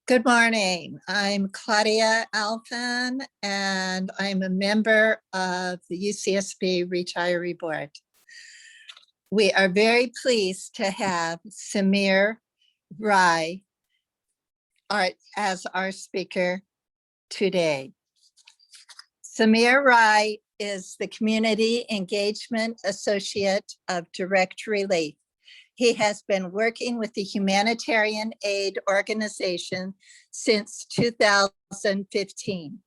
Good morning. I'm Claudia Alphen, and I'm a member of the UCSB Retiree Board. We are very pleased to have Samir Rai as our speaker today. Samir Rai is the Community Engagement Associate of Direct Relief. He has been working with the humanitarian aid organization since 2015.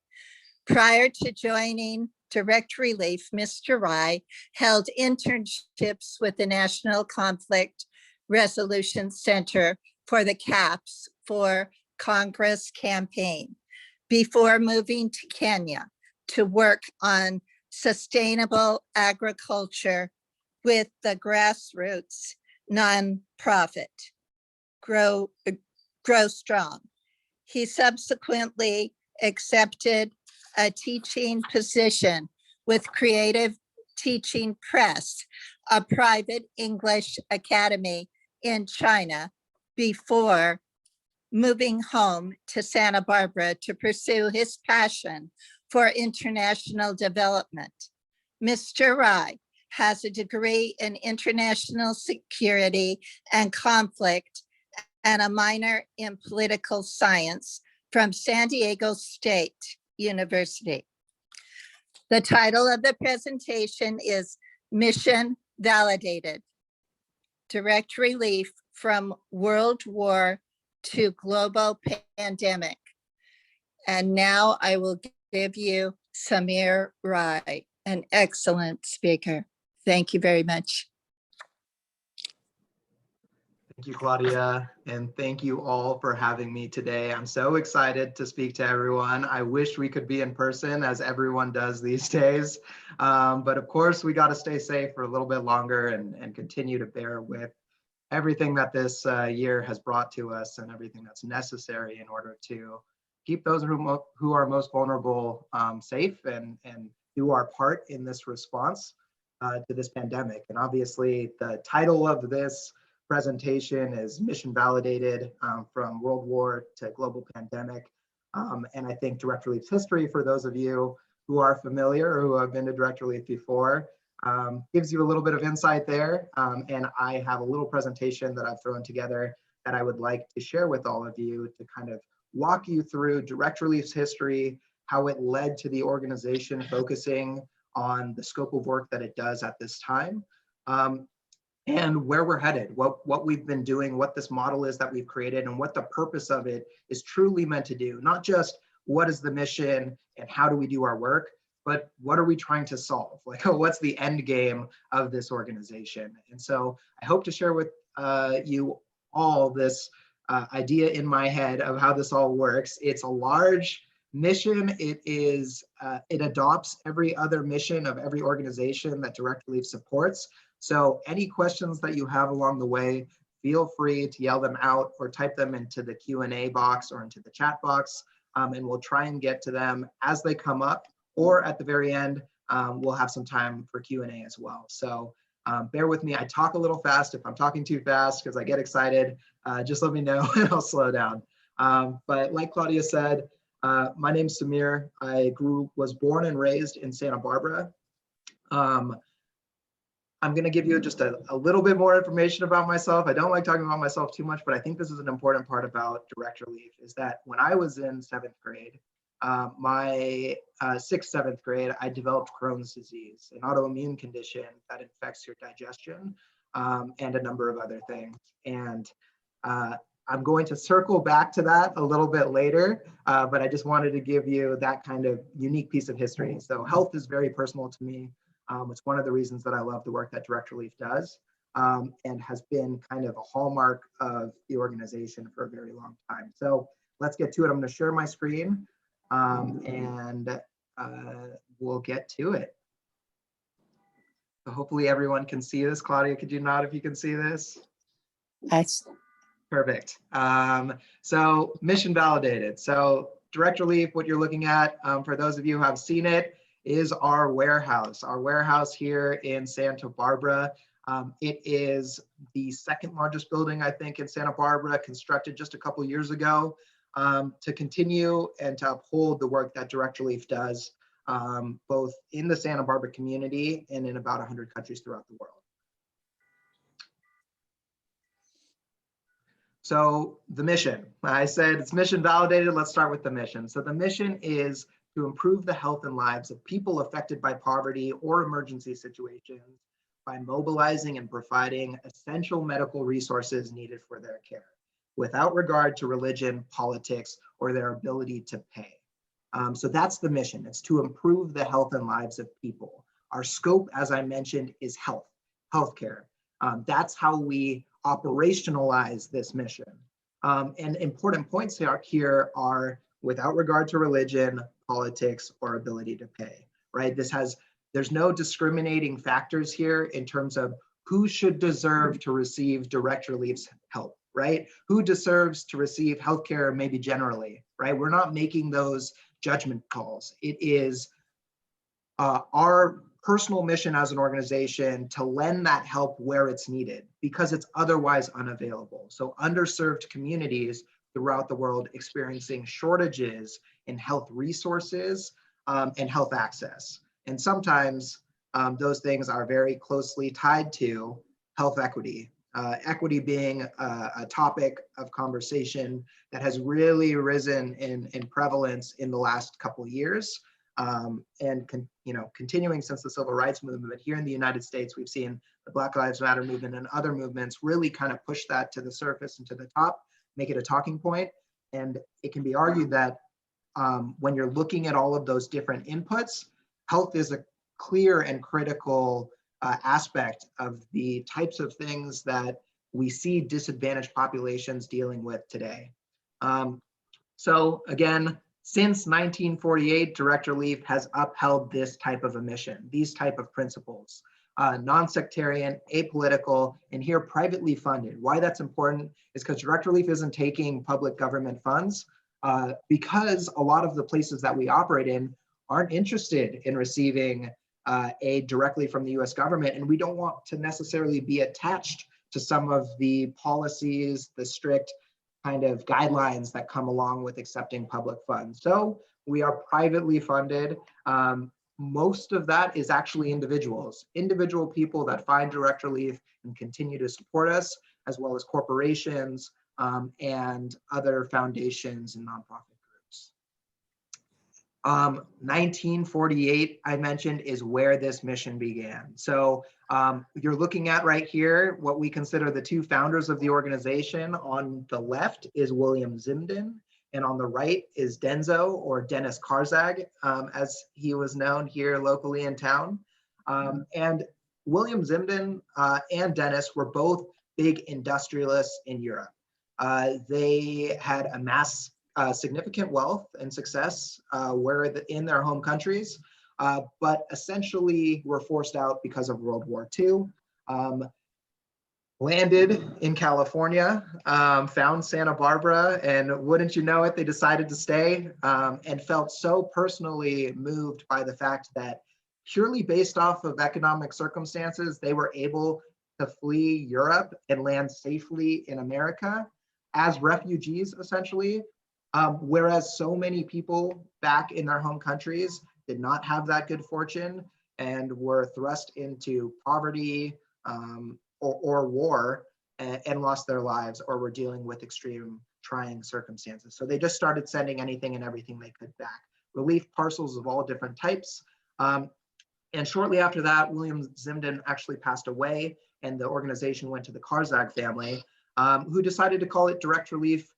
Prior to joining Direct Relief, Mr. Rai held internships with the National Conflict Resolution Center for the CAPS for Congress campaign before moving to Kenya to work on sustainable agriculture with the grassroots nonprofit, Grow Strong. He subsequently accepted a teaching position with Creative Teaching Press, a private English academy in China, before moving home to Santa Barbara to pursue his passion for international development. Mr. Rai has a degree in international security and conflict and a minor in political science from San Diego State University. The title of the presentation is Mission Validated: Direct Relief from World War to Global Pandemic. And now I will give you Samir Rai, an excellent speaker. Thank you very much. Thank you, Claudia, and thank you all for having me today. I'm so excited to speak to everyone. I wish we could be in person, as everyone does these days. But of course, we got to stay safe for a little bit longer and continue to bear with everything that this year has brought to us and everything that's necessary in order to keep those who are most vulnerable safe and do our part in this response to this pandemic. And obviously, the title of this presentation is Mission Validated, from World War to Global Pandemic. And I think Direct Relief's history, for those of you who are familiar or who have been to Direct Relief before, gives you a little bit of insight there. And I have a little presentation that I've thrown together that I would like to share with all of you to kind of walk you through Direct Relief's history, how it led to the organization focusing on the scope of work that it does at this time, and where we're headed, what we've been doing, what this model is that we've created, and what the purpose of it is truly meant to do. Not just what is the mission and how do we do our work, but what are we trying to solve? Like, what's the end game of this organization? And so I hope to share with you all this idea in my head of how this all works. It's a large mission. It adopts every other mission of every organization that Direct Relief supports. So any questions that you have along the way, feel free to yell them out or type them into the Q&A box or into the chat box, and we'll try and get to them as they come up, or at the very end, we'll have some time for Q&A as well. So bear with me. I talk a little fast. If I'm talking too fast because I get excited, just let me know and I'll slow down. But like Claudia said, my name's Samir. I was born and raised in Santa Barbara. I'm going to give you just a little bit more information about myself. I don't like talking about myself too much, but I think this is an important part about Direct Relief, is that when I was in 7th grade, my 6th, 7th grade, I developed Crohn's disease, an autoimmune condition that infects your digestion, and a number of other things. And I'm going to circle back to that a little bit later, but I just wanted to give you that kind of unique piece of history. So health is very personal to me. It's one of the reasons that I love the work that Direct Relief does, and has been kind of a hallmark of the organization for a very long time. So let's get to it. I'm going to share my screen, and we'll get to it. So hopefully everyone can see this. Claudia, could you nod if you can see this? Yes. Perfect. So Mission Validated. So Direct Relief, what you're looking at, for those of you who have seen it, is our warehouse. Our warehouse here in Santa Barbara. It is the second largest building, I think, in Santa Barbara, constructed just a couple years ago. to continue and to uphold the work that Direct Relief does, both in the Santa Barbara community and in about 100 countries throughout the world. So the mission, I said it's mission validated. Let's start with the mission. So the mission is to improve the health and lives of people affected by poverty or emergency situations by mobilizing and providing essential medical resources needed for their care, without regard to religion, politics, or their ability to pay. So that's the mission. It's to improve the health and lives of people. Our scope, as I mentioned, is healthcare. That's how we operationalize this mission. And important points here are without regard to religion, politics, or ability to pay, right? There's no discriminating factors here in terms of who should deserve to receive Direct Relief's help, right? Who deserves to receive healthcare maybe generally, right? We're not making those judgment calls. It is our personal mission as an organization to lend that help where it's needed because it's otherwise unavailable. So underserved communities throughout the world experiencing shortages in health resources and health access. And sometimes those things are very closely tied to health equity. Equity being a topic of conversation that has really risen in prevalence in the last couple of years. And continuing since the civil rights movement, but here in the United States, we've seen the Black Lives Matter movement and other movements really kind of push that to the surface and to the top, make it a talking point. And it can be argued that when you're looking at all of those different inputs, health is a clear and critical aspect of the types of things that we see disadvantaged populations dealing with today. So again, since 1948, Direct Relief has upheld this type of a mission, these type of principles, non-sectarian, apolitical, and here privately funded. Why that's important is because Direct Relief isn't taking public government funds because a lot of the places that we operate in aren't interested in receiving aid directly from the US government, and we don't want to necessarily be attached to some of the policies, the strict kind of guidelines that come along with accepting public funds. So we are privately funded. Most of that is actually individual people that find Direct Relief and continue to support us, as well as corporations and other foundations and nonprofit groups. 1948, I mentioned, is where this mission began. So you're looking at right here what we consider the two founders of the organization. On the left is William Zimden, and on the right is Denzo, or Dennis Karzag, as he was known here locally in town. And William Zimden and Dennis were both big industrialists in Europe. They had amassed significant wealth and success in their home countries, but essentially were forced out because of World War II. Landed in California, found Santa Barbara, and wouldn't you know it, they decided to stay and felt so personally moved by the fact that purely based off of economic circumstances, they were able to flee Europe and land safely in America as refugees, essentially. Whereas so many people back in their home countries did not have that good fortune and were thrust into poverty or war and lost their lives, or were dealing with extreme trying circumstances. So they just started sending anything and everything they could back. Relief parcels of all different types. And shortly after that, William Zimden actually passed away, and the organization went to the Karzag family, who decided to call it Direct Relief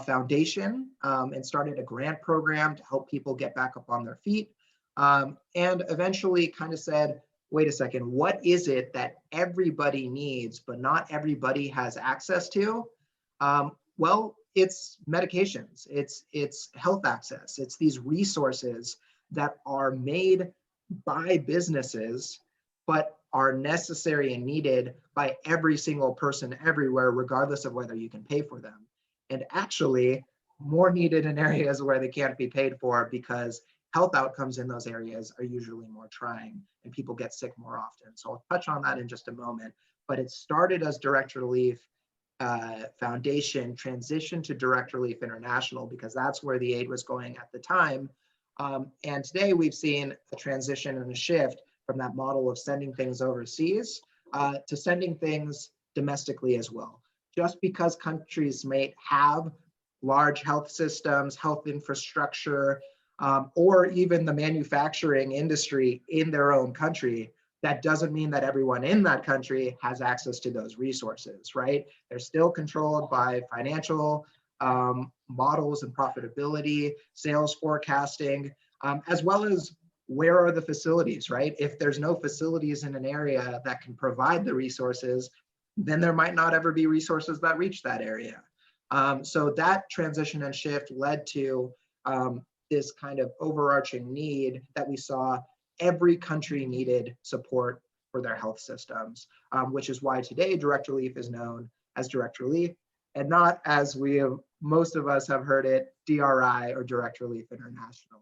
Foundation, and started a grant program to help people get back up on their feet, and eventually kind of said, wait a second, what is it that everybody needs but not everybody has access to? Well, it's medications, it's health access, it's these resources that are made by businesses but are necessary and needed by every single person everywhere, regardless of whether you can pay for them. And actually more needed in areas where they can't be paid for, because health outcomes in those areas are usually more trying and people get sick more often. So I'll touch on that in just a moment, but it started as Direct Relief Foundation transitioned to Direct Relief International because that's where the aid was going at the time. And today we've seen a transition and a shift from that model of sending things overseas to sending things domestically as well. Just because countries may have large health systems, health infrastructure, or even the manufacturing industry in their own country, that doesn't mean that everyone in that country has access to those resources, right? They're still controlled by financial models and profitability, sales forecasting, as well as where are the facilities, right? If there's no facilities in an area that can provide the resources, then there might not ever be resources that reach that area. So that transition and shift led to this kind of overarching need that we saw every country needed support for their health systems, which is why today Direct Relief is known as Direct Relief and not as most of us have heard it, DRI or Direct Relief International.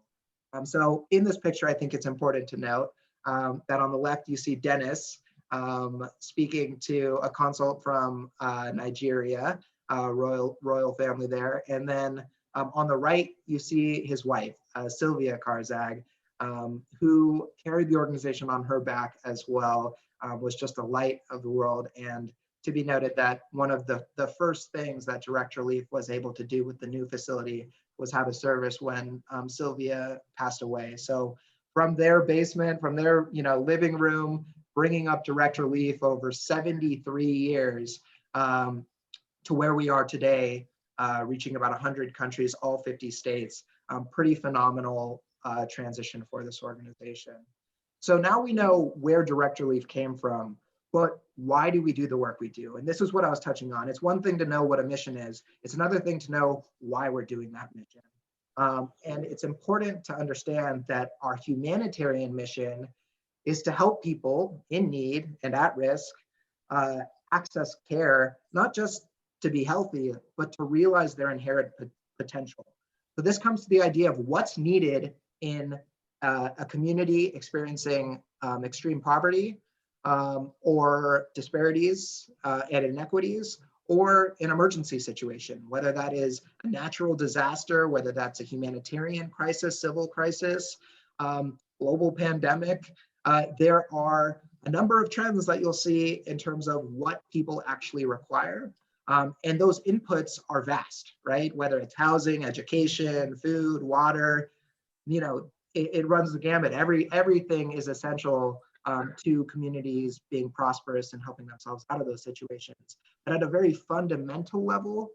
So in this picture, I think it's important to note that on the left, you see Dennis speaking to a consult from Nigeria, royal family there. And then on the right, you see his wife, Sylvia Karzag, who carried the organization on her back as well, was just a light of the world. And to be noted that one of the first things that Direct Relief was able to do with the new facility was have a service when Sylvia passed away. So from their basement, from their living room, bringing up Direct Relief over 73 years to where we are today, reaching about 100 countries, all 50 states, pretty phenomenal transition for this organization. So now we know where Direct Relief came from, but why do we do the work we do? And this is what I was touching on. It's one thing to know what a mission is. It's another thing to know why we're doing that mission. And it's important to understand that our humanitarian mission is to help people in need and at risk access care, not just to be healthy, but to realize their inherent potential. So this comes to the idea of what's needed in a community experiencing extreme poverty or disparities and inequities, or an emergency situation, whether that is a natural disaster, whether that's a humanitarian crisis, civil crisis, global pandemic. There are a number of trends that you'll see in terms of what people actually require. And those inputs are vast, right? Whether it's housing, education, food, water, it runs the gamut. Everything is essential to communities being prosperous and helping themselves out of those situations. But at a very fundamental level,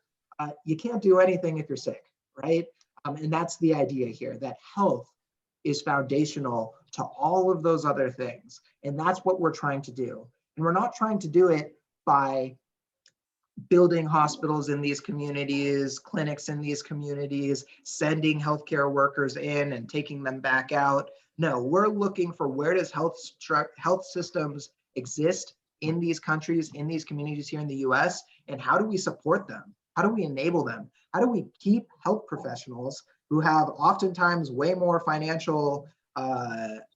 you can't do anything if you're sick, right? And that's the idea here, that health is foundational to all of those other things. And that's what we're trying to do. And we're not trying to do it by building hospitals in these communities, clinics in these communities, sending healthcare workers in and taking them back out. No, we're looking for where does health systems exist in these countries, in these communities here in the US, and how do we support them? How do we enable them? How do we keep health professionals who have oftentimes way more financial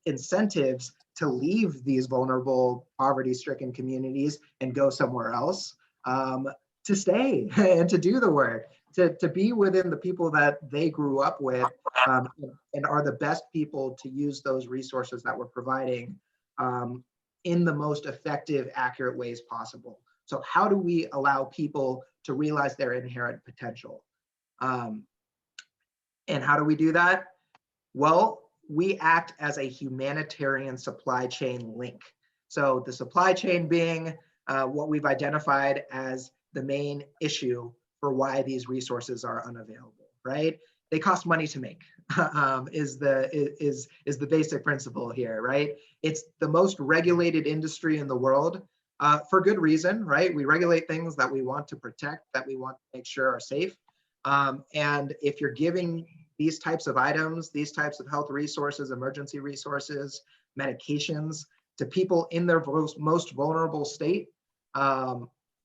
incentives to leave these vulnerable, poverty-stricken communities and go somewhere else, to stay and to do the work, to be within the people that they grew up with and are the best people to use those resources that we're providing in the most effective, accurate ways possible. So how do we allow people to realize their inherent potential? And how do we do that? Well, we act as a humanitarian supply chain link. So the supply chain being what we've identified as the main issue for why these resources are unavailable, right? They cost money to make, is the basic principle here, right? It's the most regulated industry in the world for good reason, right? We regulate things that we want to protect, that we want to make sure are safe. And if you're giving these types of items, these types of health resources, emergency resources, medications to people in their most vulnerable state,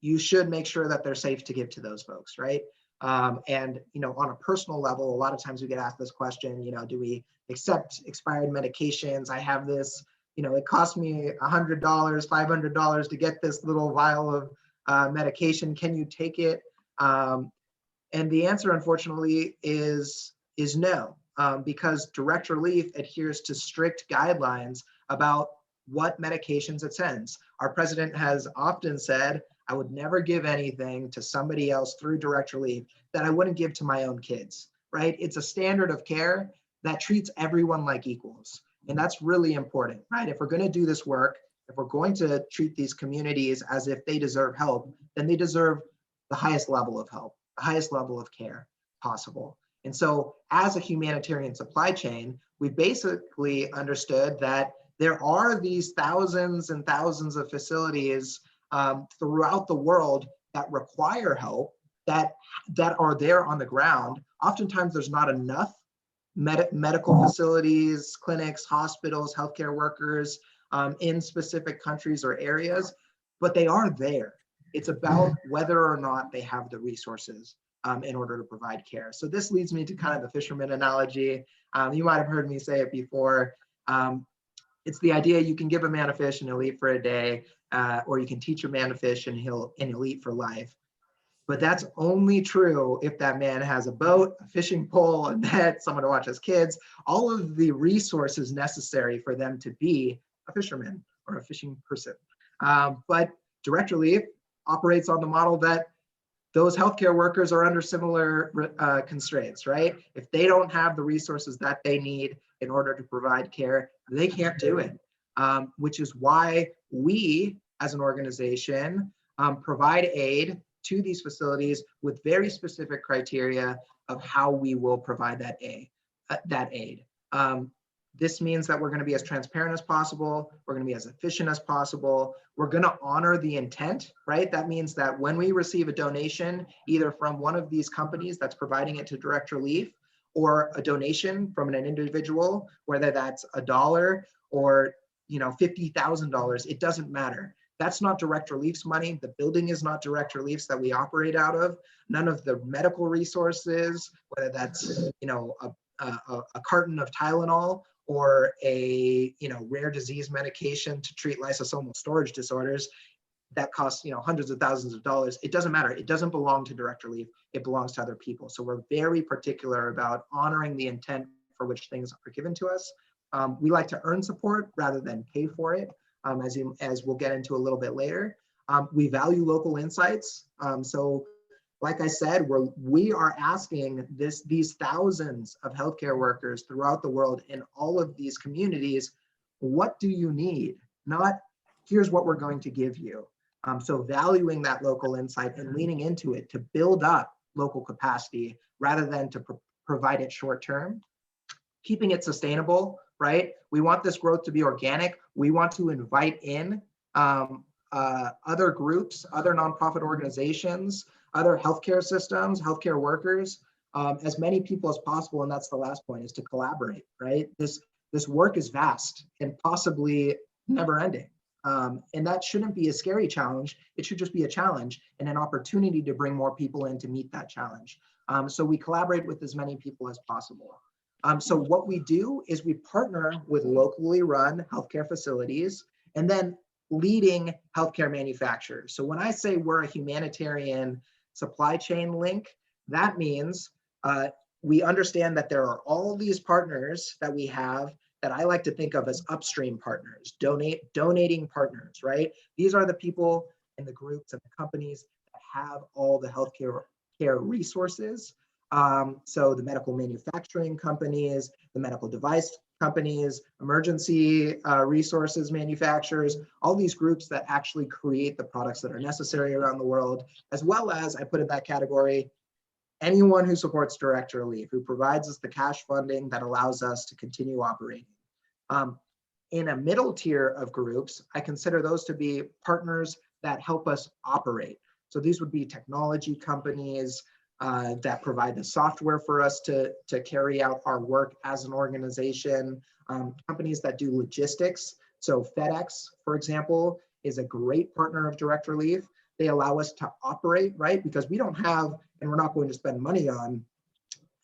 you should make sure that they're safe to give to those folks, right? And on a personal level, a lot of times we get asked this question, do we accept expired medications? I have this, it cost me $100, $500 to get this little vial medication? Can you take it? And the answer, unfortunately, is no, because direct relief adheres to strict guidelines about what medications it sends. Our president has often said, I would never give anything to somebody else through direct relief that I wouldn't give to my own kids, right? It's a standard of care that treats everyone like equals. And that's really important, right? If we're going to do this work, if we're going to treat these communities as if they deserve help, then they deserve the highest level of help, the highest level of care possible. And so as a humanitarian supply chain, we basically understood that there are these thousands and thousands of facilities throughout the world that require help, that are there on the ground. Oftentimes there's not enough medical facilities, clinics, hospitals, healthcare workers in specific countries or areas, but they are there. It's about whether or not they have the resources in order to provide care. So this leads me to kind of the fisherman analogy. You might have heard me say it before. It's the idea you can give a man a fish and he'll eat for a day, or you can teach a man to fish and he'll eat for life. But that's only true if that man has a boat, a fishing pole, a net, someone to watch his kids, all of the resources necessary for them to be a fisherman or a fishing person. But direct relief operates on the model that those healthcare workers are under similar constraints, right? If they don't have the resources that they need in order to provide care, they can't do it, which is why we as an organization provide aid to these facilities with very specific criteria of how we will provide that aid. This means that we're going to be as transparent as possible. We're going to be as efficient as possible. We're going to honor the intent, right? That means that when we receive a donation, either from one of these companies that's providing it to direct relief, or a donation from an individual, whether that's $1 or $50,000, it doesn't matter. That's not direct relief's money. The building is not direct relief's that we operate out of. None of the medical resources, whether that's a carton of Tylenol or a rare disease medication to treat lysosomal storage disorders that costs hundreds of thousands of dollars, it doesn't matter. It doesn't belong to direct relief. It belongs to other people. So we're very particular about honoring the intent for which things are given to us. We like to earn support rather than pay for it, as we'll get into a little bit later. We value local insights. So like I said, we are asking these thousands of healthcare workers throughout the world in all of these communities, what do you need? Not, here's what we're going to give you. So valuing that local insight and leaning into it to build up local capacity rather than to provide it short term. Keeping it sustainable, right? We want this growth to be organic. We want to invite in other groups, other nonprofit organizations, other healthcare systems, healthcare workers, as many people as possible. And that's the last point, is to collaborate, right? This work is vast and possibly never ending. And that shouldn't be a scary challenge. It should just be a challenge and an opportunity to bring more people in to meet that challenge. So we collaborate with as many people as possible. So what we do is we partner with locally run healthcare facilities and then leading healthcare manufacturers. So when I say we're a humanitarian supply chain link, that means we understand that there are all these partners that we have that I like to think of as upstream partners, donating partners, right? These are the people and the groups and the companies that have all the healthcare resources. So the medical manufacturing companies, the medical device companies, emergency resources manufacturers, all these groups that actually create the products that are necessary around the world, as well as, I put in that category, anyone who supports direct relief, who provides us the cash funding that allows us to continue operating. In a middle tier of groups, I consider those to be partners that help us operate. So these would be technology companies that provide the software for us to carry out our work as an organization, companies that do logistics. So FedEx, for example, is a great partner of direct relief. They allow us to operate, right? Because we don't have, and we're not going to spend money on,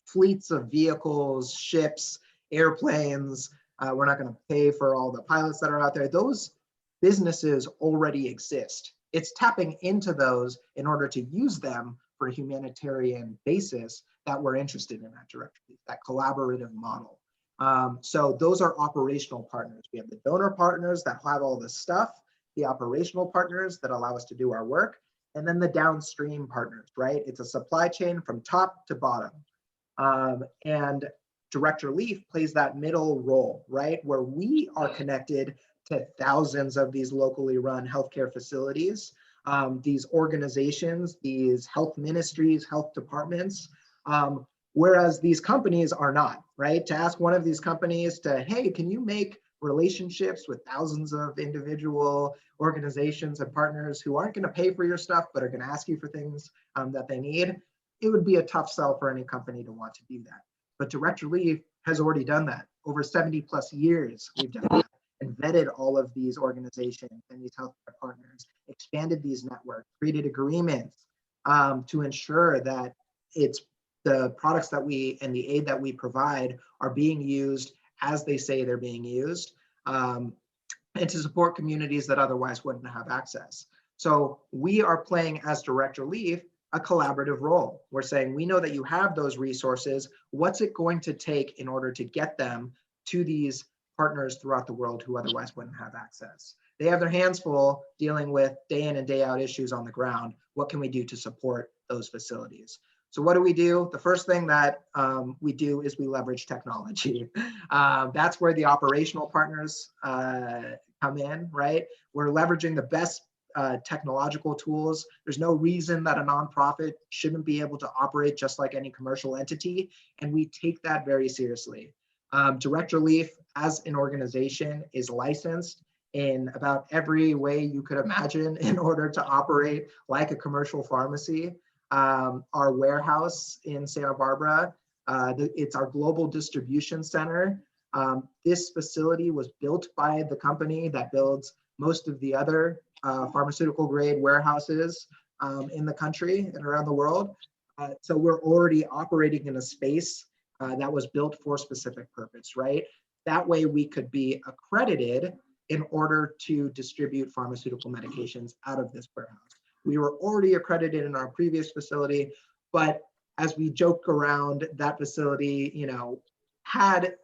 fleets of vehicles, ships, airplanes. We're not going to pay for all the pilots that are out there. Those businesses already exist. It's tapping into those in order to use them for a humanitarian basis that we're interested in at Director Leaf, that collaborative model. So those are operational partners. We have the donor partners that have all this stuff, the operational partners that allow us to do our work, and then the downstream partners, right? It's a supply chain from top to bottom. And Director Leaf plays that middle role, right? Where we are connected to thousands of these locally run healthcare facilities, these organizations, these health ministries, health departments, whereas these companies are not, right? To ask one of these companies to, hey, can you make relationships with thousands of individual organizations and partners who aren't going to pay for your stuff, but are going to ask you for things that they need, it would be a tough sell for any company to want to do that. But Director Leaf has already done that. Over 70 plus years, we've done that and vetted all of these organizations and these healthcare partners, expanded these networks, created agreements to ensure that it's the products that we and the aid that we provide are being used as they say they're being used, and to support communities that otherwise wouldn't have access. So we are playing as Director Leaf a collaborative role. We're saying, we know that you have those resources. What's it going to take in order to get them to these partners throughout the world who otherwise wouldn't have access? They have their hands full dealing with day in and day out issues on the ground. What can we do to support those facilities? So what do? The first thing that we do is we leverage technology. That's where the operational partners come in, right? We're leveraging the best technological tools. There's no reason that a nonprofit shouldn't be able to operate just like any commercial entity, and we take that very seriously. Director Leaf, as an organization, is licensed in about every way you could imagine in order to operate like a commercial pharmacy. Our warehouse in Santa Barbara, it's our global distribution center. This facility was built by the company that builds most of the other pharmaceutical grade warehouses in the country and around the world. So we're already operating in a space that was built for a specific purpose, right? That way we could be accredited in order to distribute pharmaceutical medications out of this warehouse. We were already accredited in our previous facility, but as we joke around, that facility, had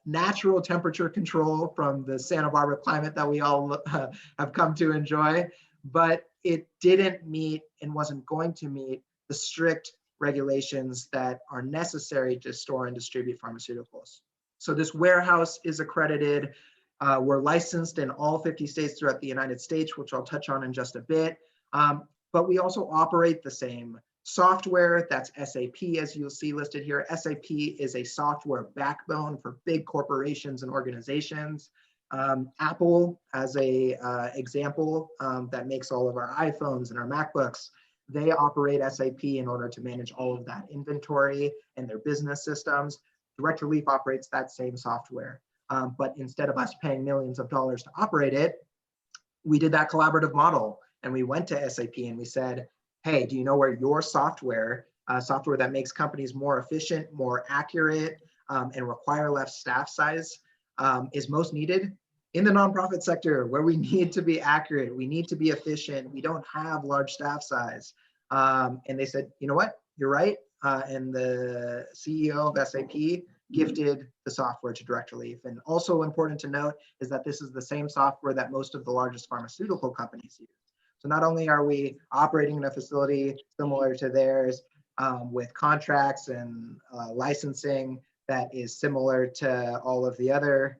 natural temperature control from the Santa Barbara climate that we all have come to enjoy, but it didn't meet and wasn't going to meet the strict regulations that are necessary to store and distribute pharmaceuticals. So this warehouse is accredited. We're licensed in all 50 states throughout the United States, which I'll touch on in just a bit. But we also operate the same software. That's SAP, as you'll see listed here. SAP is a software backbone for big corporations and organizations. Apple, as a example, that makes all of our iPhones and our MacBooks, they operate SAP in order to manage all of that inventory and their business systems. Director Leaf operates that same software. But instead of us paying millions of dollars to operate it, we did that collaborative model. And we went to SAP and we said, hey, do you know where your software that makes companies more efficient, more accurate, and require less staff size is most needed? In the nonprofit sector, where we need to be accurate, we need to be efficient, we don't have large staff size. And they said, you know what, you're right. And the CEO of SAP gifted the software to Director Leaf. And also important to note is that this is the same software that most of the largest pharmaceutical companies use. So not only are we operating in a facility similar to theirs with contracts and licensing that is similar to all of the other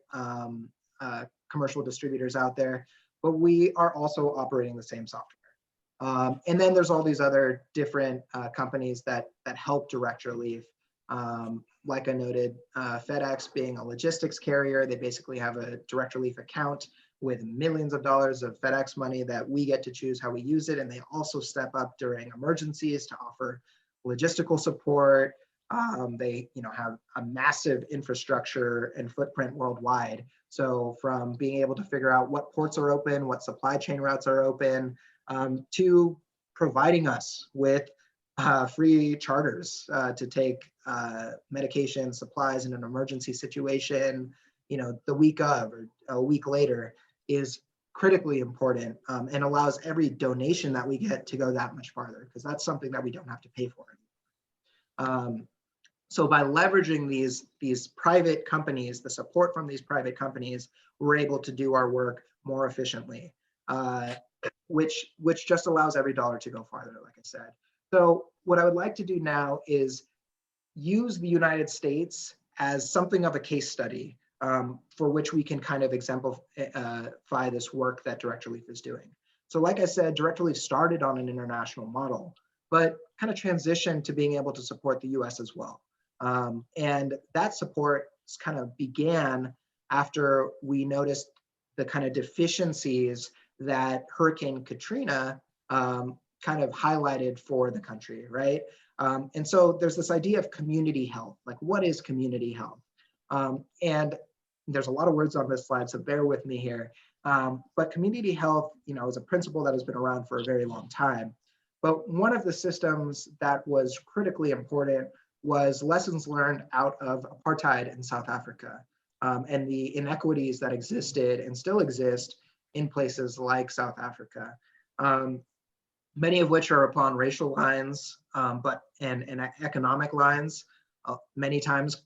commercial distributors out there, but we are also operating the same software. And then there's all these other different companies that help Director Leaf. Like I noted, FedEx being a logistics carrier, they basically have a Director Leaf account with millions of dollars of FedEx money that we get to choose how we use it. And they also step up during emergencies to offer logistical support. They have a massive infrastructure and footprint worldwide. So from being able to figure out what ports are open, what supply chain routes are open, to providing us with free charters to take medication supplies in an emergency situation, the week of or a week later, is critically important, and allows every donation that we get to go that much farther, because that's something that we don't have to pay for. So by leveraging these private companies, the support from these private companies, we're able to do our work more efficiently, which just allows every dollar to go farther, like I said. So what I would like to do now is use the United States as something of a case study, for which we can kind of exemplify this work that Direct Relief is doing. So like I said, Direct Relief started on an international model, but kind of transitioned to being able to support the US as well. And that support kind of began after we noticed the kind of deficiencies that Hurricane Katrina kind of highlighted for the country, right? And so there's this idea of community health. Like, what is community health? And there's a lot of words on this slide, so bear with me here. But community health, is a principle that has been around for a very long time. But one of the systems that was critically important was lessons learned out of apartheid in South Africa, and the inequities that existed and still exist in places like South Africa, many of which are upon racial lines, and economic lines. Many times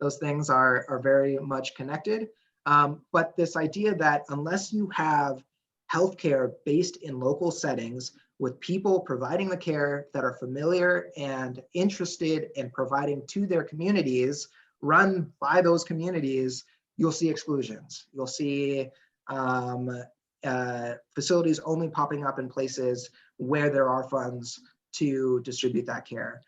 those things are very much connected. But this idea that unless you have healthcare based in local settings, with people providing the care that are familiar and interested in providing to their communities, run by those communities, you'll see exclusions. You'll see facilities only popping up in places where there are funds to distribute that care,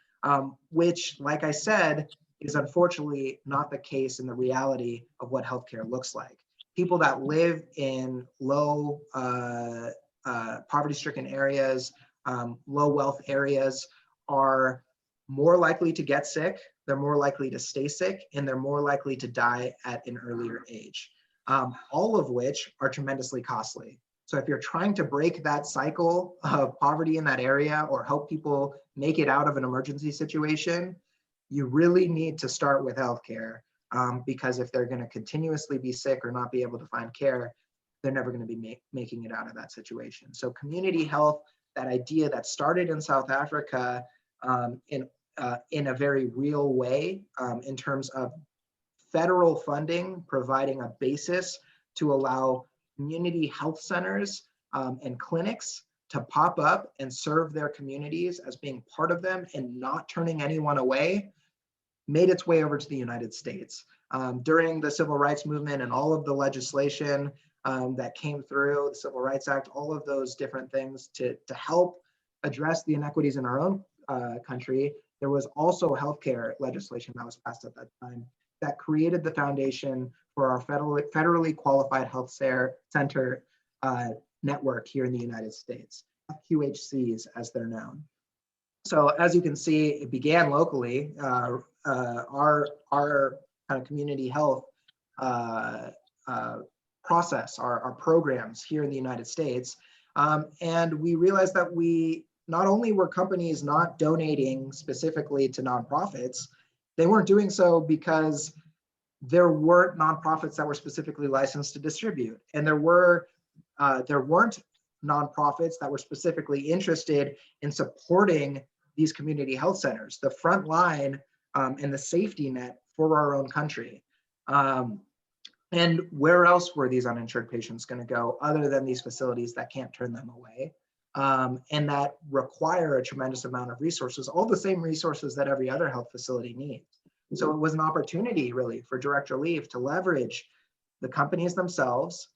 which, like I said, is unfortunately not the case in the reality of what healthcare looks like. People that live in low poverty-stricken areas, low wealth areas, are more likely to get sick, they're more likely to stay sick, and they're more likely to die at an earlier age, all of which are tremendously costly. So if you're trying to break that cycle of poverty in that area or help people make it out of an emergency situation, you really need to start with healthcare, because if they're going to continuously be sick or not be able to find care, they're never going to be making it out of that situation. So community health, that idea that started in South Africa in a very real way, in terms of federal funding providing a basis to allow community health centers and clinics to pop up and serve their communities as being part of them and not turning anyone away, made its way over to the United States. During the Civil Rights Movement and all of the legislation that came through, the Civil Rights Act, all of those different things to help address the inequities in our own country, there was also healthcare legislation that was passed at that time that created the foundation for our federally qualified health center network here in the United States, FQHCs as they're known. So as you can see, it began locally. Our kind of community health process, our programs here in the United States. And we realized that we not only were companies not donating specifically to nonprofits, they weren't doing so because there weren't nonprofits that were specifically licensed to distribute. And there weren't nonprofits that were specifically interested in supporting these community health centers, the front line and the safety net for our own country. And where else were these uninsured patients going to go other than these facilities that can't turn them away, and that require a tremendous amount of resources, all the same resources that every other health facility needs. So it was an opportunity really for Direct Relief to leverage the companies themselves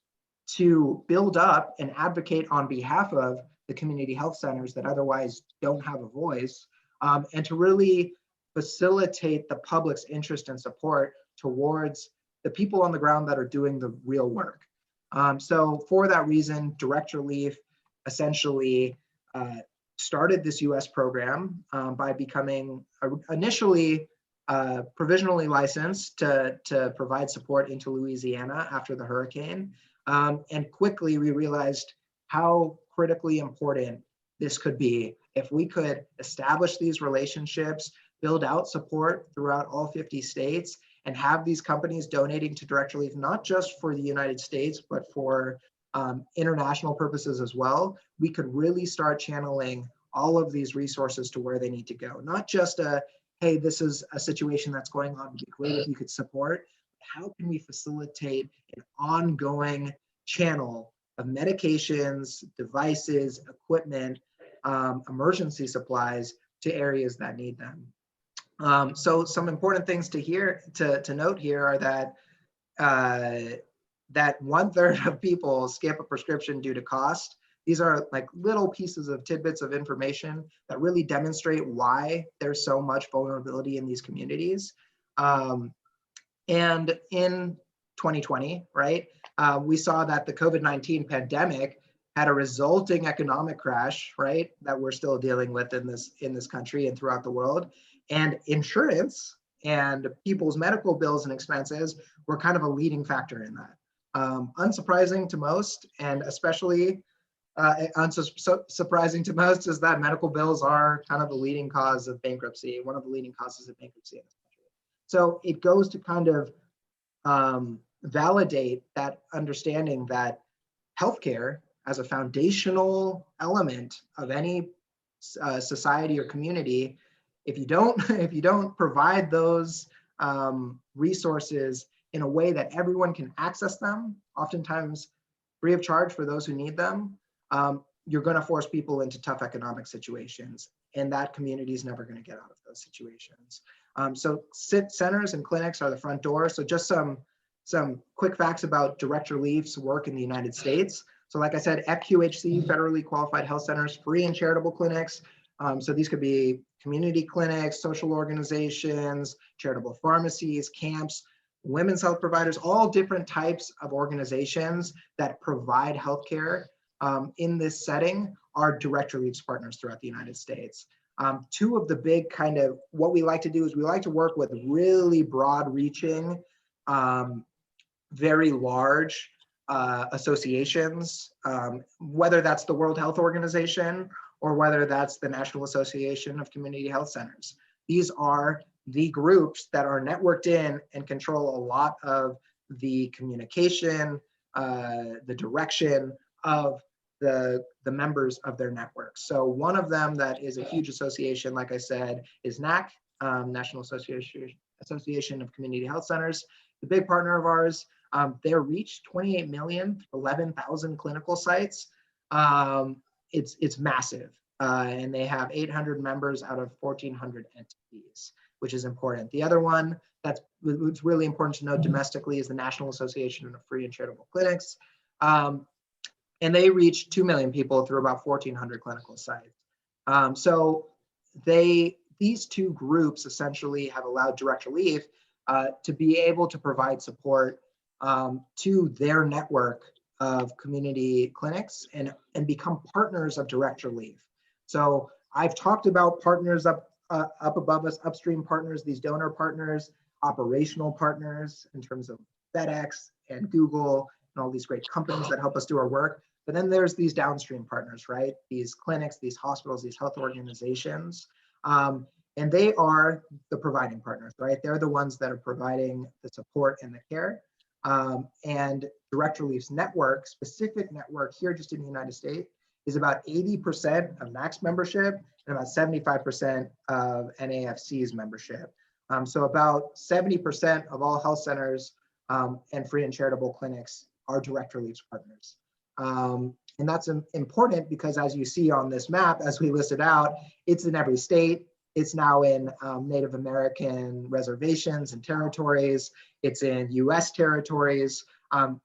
to build up and advocate on behalf of the community health centers that otherwise don't have a voice, and to really facilitate the public's interest and support towards the people on the ground that are doing the real work. So for that reason, Direct Relief essentially started this US program by becoming initially provisionally licensed to provide support into Louisiana after the hurricane. And quickly we realized how critically important this could be if we could establish these relationships, build out support throughout all 50 states, and have these companies donating to Direct Relief, not just for the United States, but for international purposes as well, we could really start channeling all of these resources to where they need to go. Not just hey, this is a situation that's going on, it'd be great if you could support. How can we facilitate an ongoing channel of medications, devices, equipment, emergency supplies to areas that need them? So some important things to note here are that that 1/3 of people skip a prescription due to cost. These are like little pieces of tidbits of information that really demonstrate why there's so much vulnerability in these communities. And in 2020, right, we saw that the COVID-19 pandemic had a resulting economic crash, right, that we're still dealing with in this country and throughout the world. And insurance and people's medical bills and expenses were kind of a leading factor in that. Unsurprising to most, and especially unsurprising to most, is that medical bills are kind of the leading cause of bankruptcy, one of the leading causes of bankruptcy in this country. So it goes to kind of validate that understanding that healthcare as a foundational element of any society or community, if you don't provide those resources in a way that everyone can access them, oftentimes free of charge for those who need them, you're going to force people into tough economic situations, and that community is never going to get out of those situations. So centers and clinics are the front door. So just some quick facts about direct relief's work in the United States. So like I said, FQHC, federally qualified health centers, free and charitable clinics. So these could be community clinics, social organizations, charitable pharmacies, camps, women's health providers, all different types of organizations that provide healthcare in this setting are direct relief's partners throughout the United States. Two of the big kind of, what we like to do is we like to work with really broad reaching, very large associations, whether that's the World Health Organization or whether that's the National Association of Community Health Centers. These are the groups that are networked in and control a lot of the communication, the direction of the members of their network. So one of them that is a huge association, like I said, is NAC, National Association of Community Health Centers. The big partner of ours, their reach, 28 million, 11,000 clinical sites. It's massive. And they have 800 members out of 1,400 entities, which is important. The other one that's really important to know domestically is the National Association of Free and Charitable Clinics. And they reach 2 million people through about 1,400 clinical sites. So these two groups essentially have allowed Direct Relief to be able to provide support to their network of community clinics and become partners of Direct Relief. So I've talked about partners up above us, upstream partners, these donor partners, operational partners in terms of FedEx and Google and all these great companies that help us do our work. But then there's these downstream partners, right? These clinics, these hospitals, these health organizations. And they are the providing partners, right? They're the ones that are providing the support and the care. And Direct Relief's network, specific network here just in the United States, is about 80% of NAC's membership and about 75% of NAFC's membership. So about 70% of all health centers and free and charitable clinics are Direct Relief's partners. And that's important because as you see on this map, as we listed out, it's in every state. It's now in Native American reservations and territories. It's in US territories.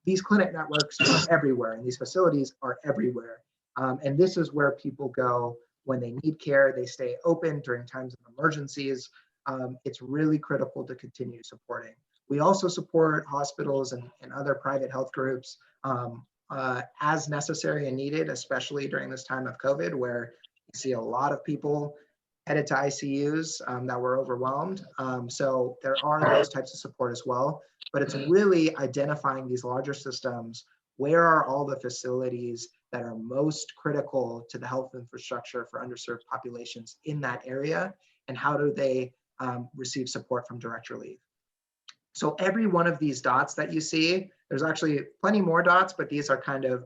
These clinic networks are everywhere and these facilities are everywhere. And this is where people go when they need care. They stay open during times of emergencies. It's really critical to continue supporting. We also support hospitals and other private health groups as necessary and needed, especially during this time of COVID, where you see a lot of people headed to ICUs that were overwhelmed. So there are those types of support as well, but it's really identifying these larger systems. Where are all the facilities that are most critical to the health infrastructure for underserved populations in that area? And how do they receive support from Direct Relief? So every one of these dots that you see, There's actually plenty more dots, but these are kind of,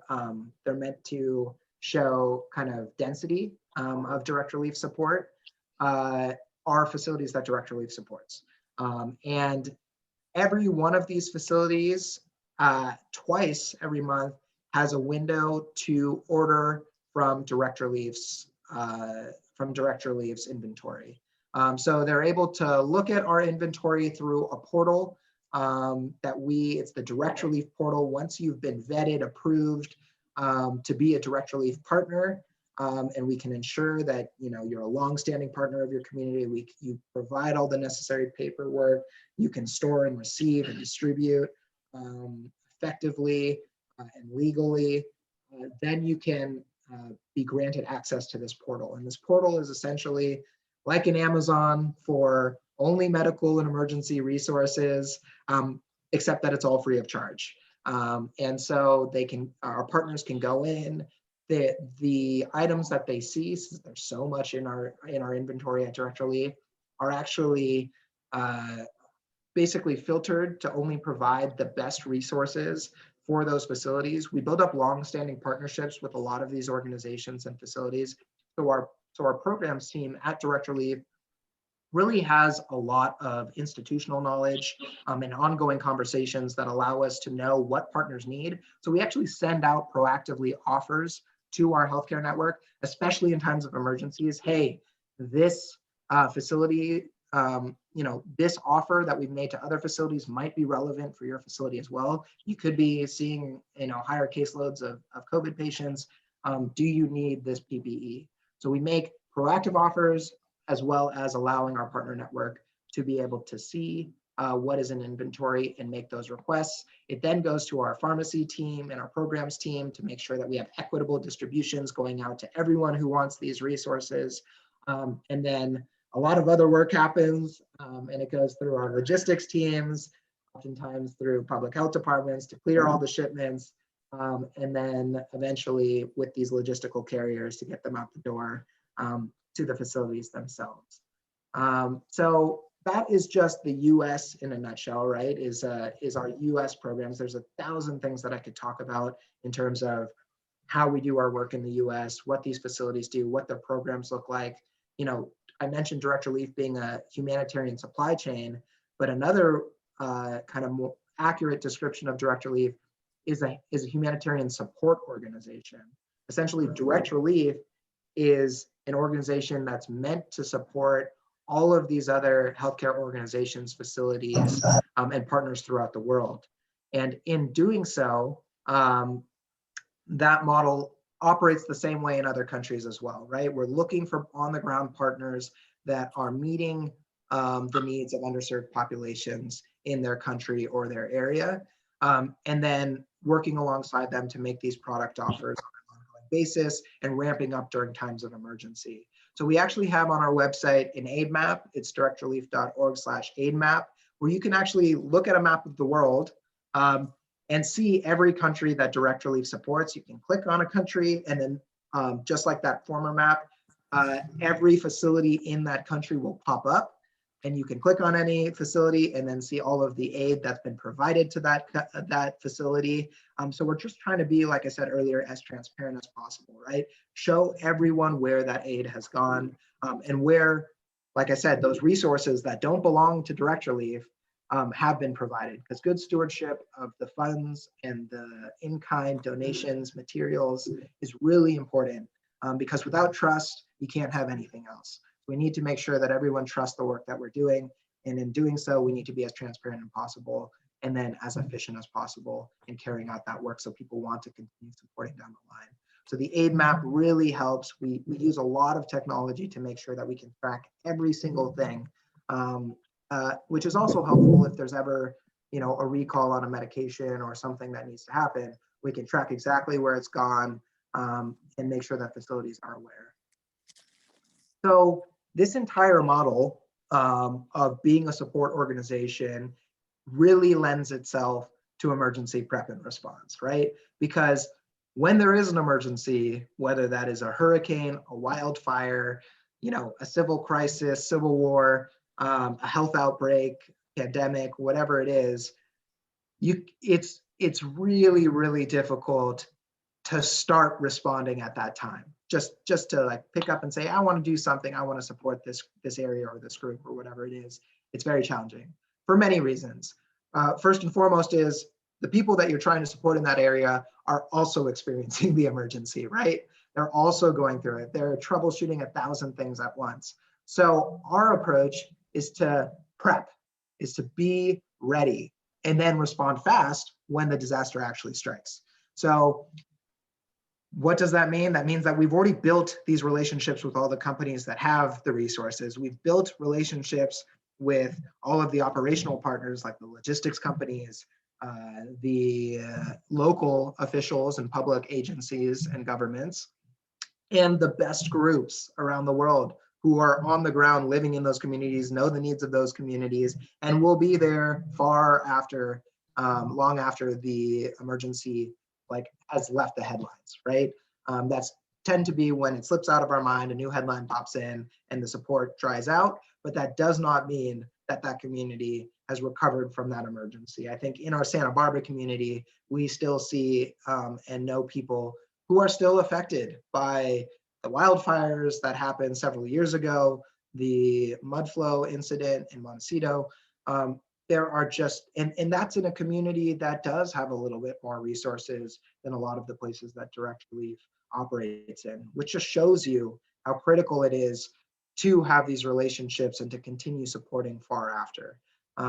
they're meant to show kind of density of direct relief support, are facilities that direct relief supports. And every one of these facilities, twice every month, has a window to order from direct relief's inventory. So they're able to look at our inventory through a portal it's the direct relief portal. Once you've been vetted, approved to be a direct relief partner, and we can ensure that you're a longstanding partner of your community. You provide all the necessary paperwork. You can store and receive and distribute effectively and legally. Then you can be granted access to this portal. And this portal is essentially like an Amazon for only medical and emergency resources, except that it's all free of charge. And so our partners can go in. The items that they see, since there's so much in our inventory at Direct Relief, are actually basically filtered to only provide the best resources for those facilities. We build up long-standing partnerships with a lot of these organizations and facilities. So our programs team at Direct Relief really has a lot of institutional knowledge and ongoing conversations that allow us to know what partners need. So we actually send out proactively offers to our healthcare network, especially in times of emergencies. Hey, this facility, this offer that we've made to other facilities might be relevant for your facility as well. You could be seeing, higher caseloads of COVID patients. Do you need this PPE? So we make proactive offers, as well as allowing our partner network to be able to see what is in inventory and make those requests. It then goes to our pharmacy team and our programs team to make sure that we have equitable distributions going out to everyone who wants these resources. And then a lot of other work happens, and it goes through our logistics teams, oftentimes through public health departments to clear all the shipments, and then eventually with these logistical carriers to get them out the door to the facilities themselves. So that is just the US in a nutshell, right? Is our US programs. There's 1,000 things that I could talk about in terms of how we do our work in the US, what these facilities do, what their programs look like. I mentioned Direct Relief being a humanitarian supply chain, but another kind of more accurate description of Direct Relief is a humanitarian support organization. Essentially, Direct Relief is an organization that's meant to support all of these other healthcare organizations, facilities, and partners throughout the world. And in doing so, that model operates the same way in other countries as well, right? We're looking for on-the-ground partners that are meeting the needs of underserved populations in their country or their area, and then working alongside them to make these product offers on an ongoing basis and ramping up during times of emergency. So we actually have on our website an aid map. It's directrelief.org/aid map, where you can actually look at a map of the world and see every country that Direct Relief supports. You can click on a country, and then just like that former map, every facility in that country will pop up, and you can click on any facility and then see all of the aid that's been provided to that facility. So we're just trying to be, like I said earlier, as transparent as possible, right? Show everyone where that aid has gone, and where, like I said, those resources that don't belong to Direct Relief have been provided, because good stewardship of the funds and the in-kind donations, materials is really important, because without trust, you can't have anything else. We need to make sure that everyone trusts the work that we're doing. And in doing so, we need to be as transparent as possible, and then as efficient as possible in carrying out that work so people want to continue supporting down the line. So the aid map really helps. We use a lot of technology to make sure that we can track every single thing, which is also helpful if there's ever, a recall on a medication or something that needs to happen. We can track exactly where it's gone, and make sure that facilities are aware. So this entire model of being a support organization really lends itself to emergency prep and response, right? Because when there is an emergency, whether that is a hurricane, a wildfire, a civil crisis, civil war, a health outbreak, pandemic, whatever it is, it's it's really, really difficult to start responding at that time. Just to like pick up and say, I want to do something, I want to support this area or this group or whatever it is. It's very challenging for many reasons. First and foremost is the people that you're trying to support in that area are also experiencing the emergency, right? They're also going through it. They're troubleshooting 1,000 things at once. So our approach is to prep, is to be ready and then respond fast when the disaster actually strikes. So what does that mean? That means that we've already built these relationships with all the companies that have the resources. We've built relationships with all of the operational partners like the logistics companies, the local officials and public agencies and governments, and the best groups around the world who are on the ground living in those communities, know the needs of those communities, and will be there far after, long after the emergency like has left the headlines, right? That's tend to be when it slips out of our mind, a new headline pops in and the support dries out, but that does not mean that that community has recovered from that emergency. I think in our Santa Barbara community, we still see and know people who are still affected by the wildfires that happened several years ago, the mud flow incident in Montecito. There are just, and that's in a community that does have a little bit more resources than a lot of the places that direct relief operates in, which just shows you how critical it is to have these relationships and to continue supporting far after.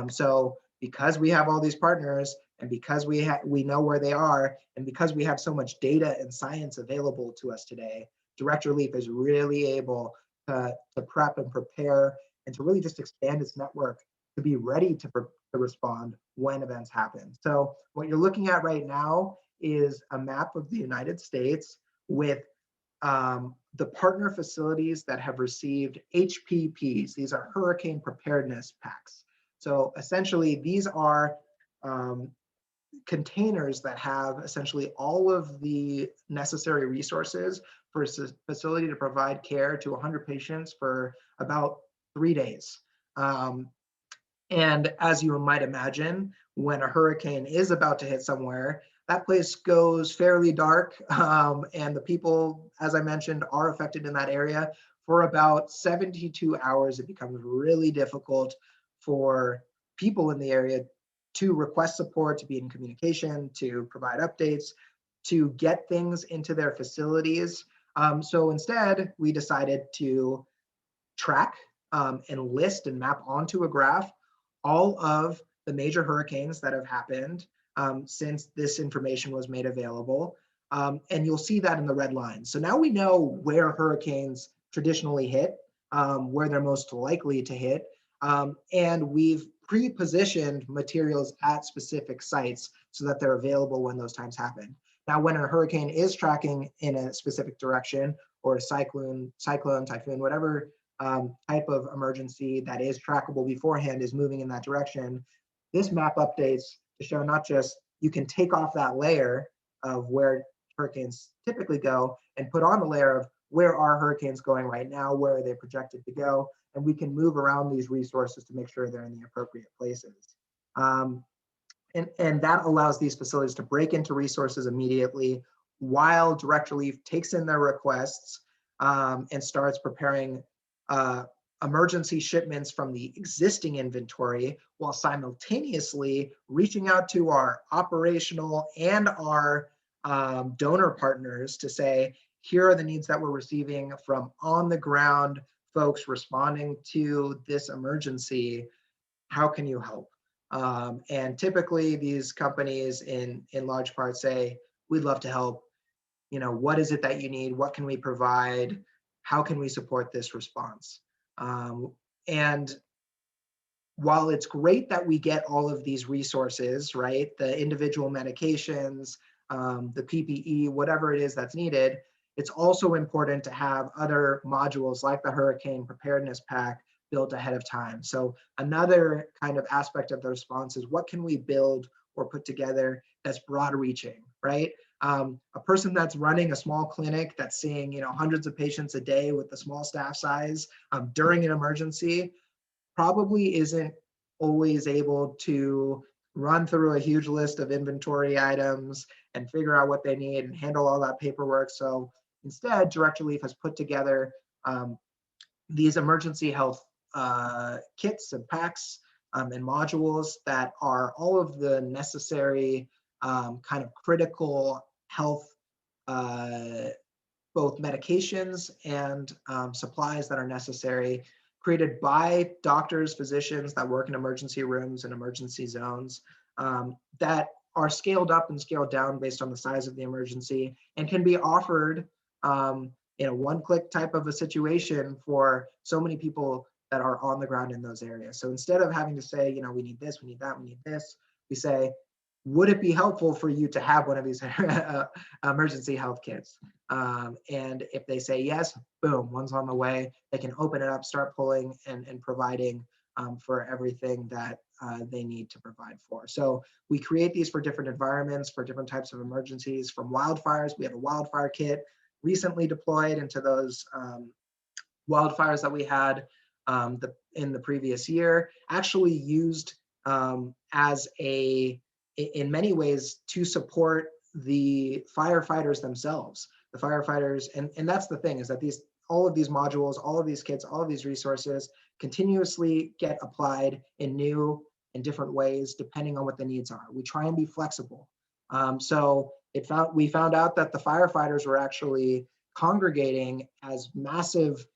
So because we have all these partners and because we know where they are and because we have so much data and science available to us today, direct relief is really able to prep and prepare and to really just expand its network to be ready to respond when events happen. So what you're looking at right now is a map of the United States with the partner facilities that have received HPPs. These are hurricane preparedness packs. So essentially these are containers that have essentially all of the necessary resources for a facility to provide care to 100 patients for about 3 days. And as you might imagine, when a hurricane is about to hit somewhere, that place goes fairly dark, and the people, as I mentioned, are affected in that area. For about 72 hours, it becomes really difficult for people in the area to request support, to be in communication, to provide updates, to get things into their facilities. So instead, we decided to track and list and map onto a graph all of the major hurricanes that have happened since this information was made available. And you'll see that in the red line. So now we know where hurricanes traditionally hit, where they're most likely to hit. And we've pre-positioned materials at specific sites so that they're available when those times happen. Now, when a hurricane is tracking in a specific direction, or a cyclone, typhoon, whatever type of emergency that is trackable beforehand is moving in that direction, this map updates to show not just you can take off that layer of where hurricanes typically go and put on the layer of where are hurricanes going right now, where are they projected to go, and we can move around these resources to make sure they're in the appropriate places. And that allows these facilities to break into resources immediately while direct relief takes in their requests and starts preparing emergency shipments from the existing inventory while simultaneously reaching out to our operational and our donor partners to say, here are the needs that we're receiving from on the ground folks responding to this emergency. How can you help? And typically these companies in large part say, we'd love to help. You know, what is it that you need? What can we provide? How can we support this response? And while it's great that we get all of these resources, right? The individual medications, the PPE, whatever it is that's needed, it's also important to have other modules like the hurricane preparedness pack built ahead of time. So another kind of aspect of the response is what can we build or put together that's broad reaching, right? A person that's running a small clinic that's seeing, you know, hundreds of patients a day with a small staff size during an emergency probably isn't always able to run through a huge list of inventory items and figure out what they need and handle all that paperwork. So instead, Direct Relief has put together these emergency health kits and packs and modules that are all of the necessary kind of critical health, both medications and supplies that are necessary, created by doctors, physicians that work in emergency rooms and emergency zones, that are scaled up and scaled down based on the size of the emergency, and can be offered in a one-click type of a situation for so many people that are on the ground in those areas. So instead of having to say, you know, we need this, we need that, we need this, we say, would it be helpful for you to have one of these emergency health kits? And if they say yes, boom, one's on the way. They can open it up, start pulling and providing for everything that they need to provide for. So we create these for different environments, for different types of emergencies. From wildfires, we have a wildfire kit recently deployed into those wildfires that we had in the previous year, actually used as in many ways to support the firefighters themselves. The firefighters, and that's the thing, is that all of these modules, all of these kits, all of these resources continuously get applied in new and different ways depending on what the needs are. We try and be flexible. So we found out that the firefighters were actually congregating as massive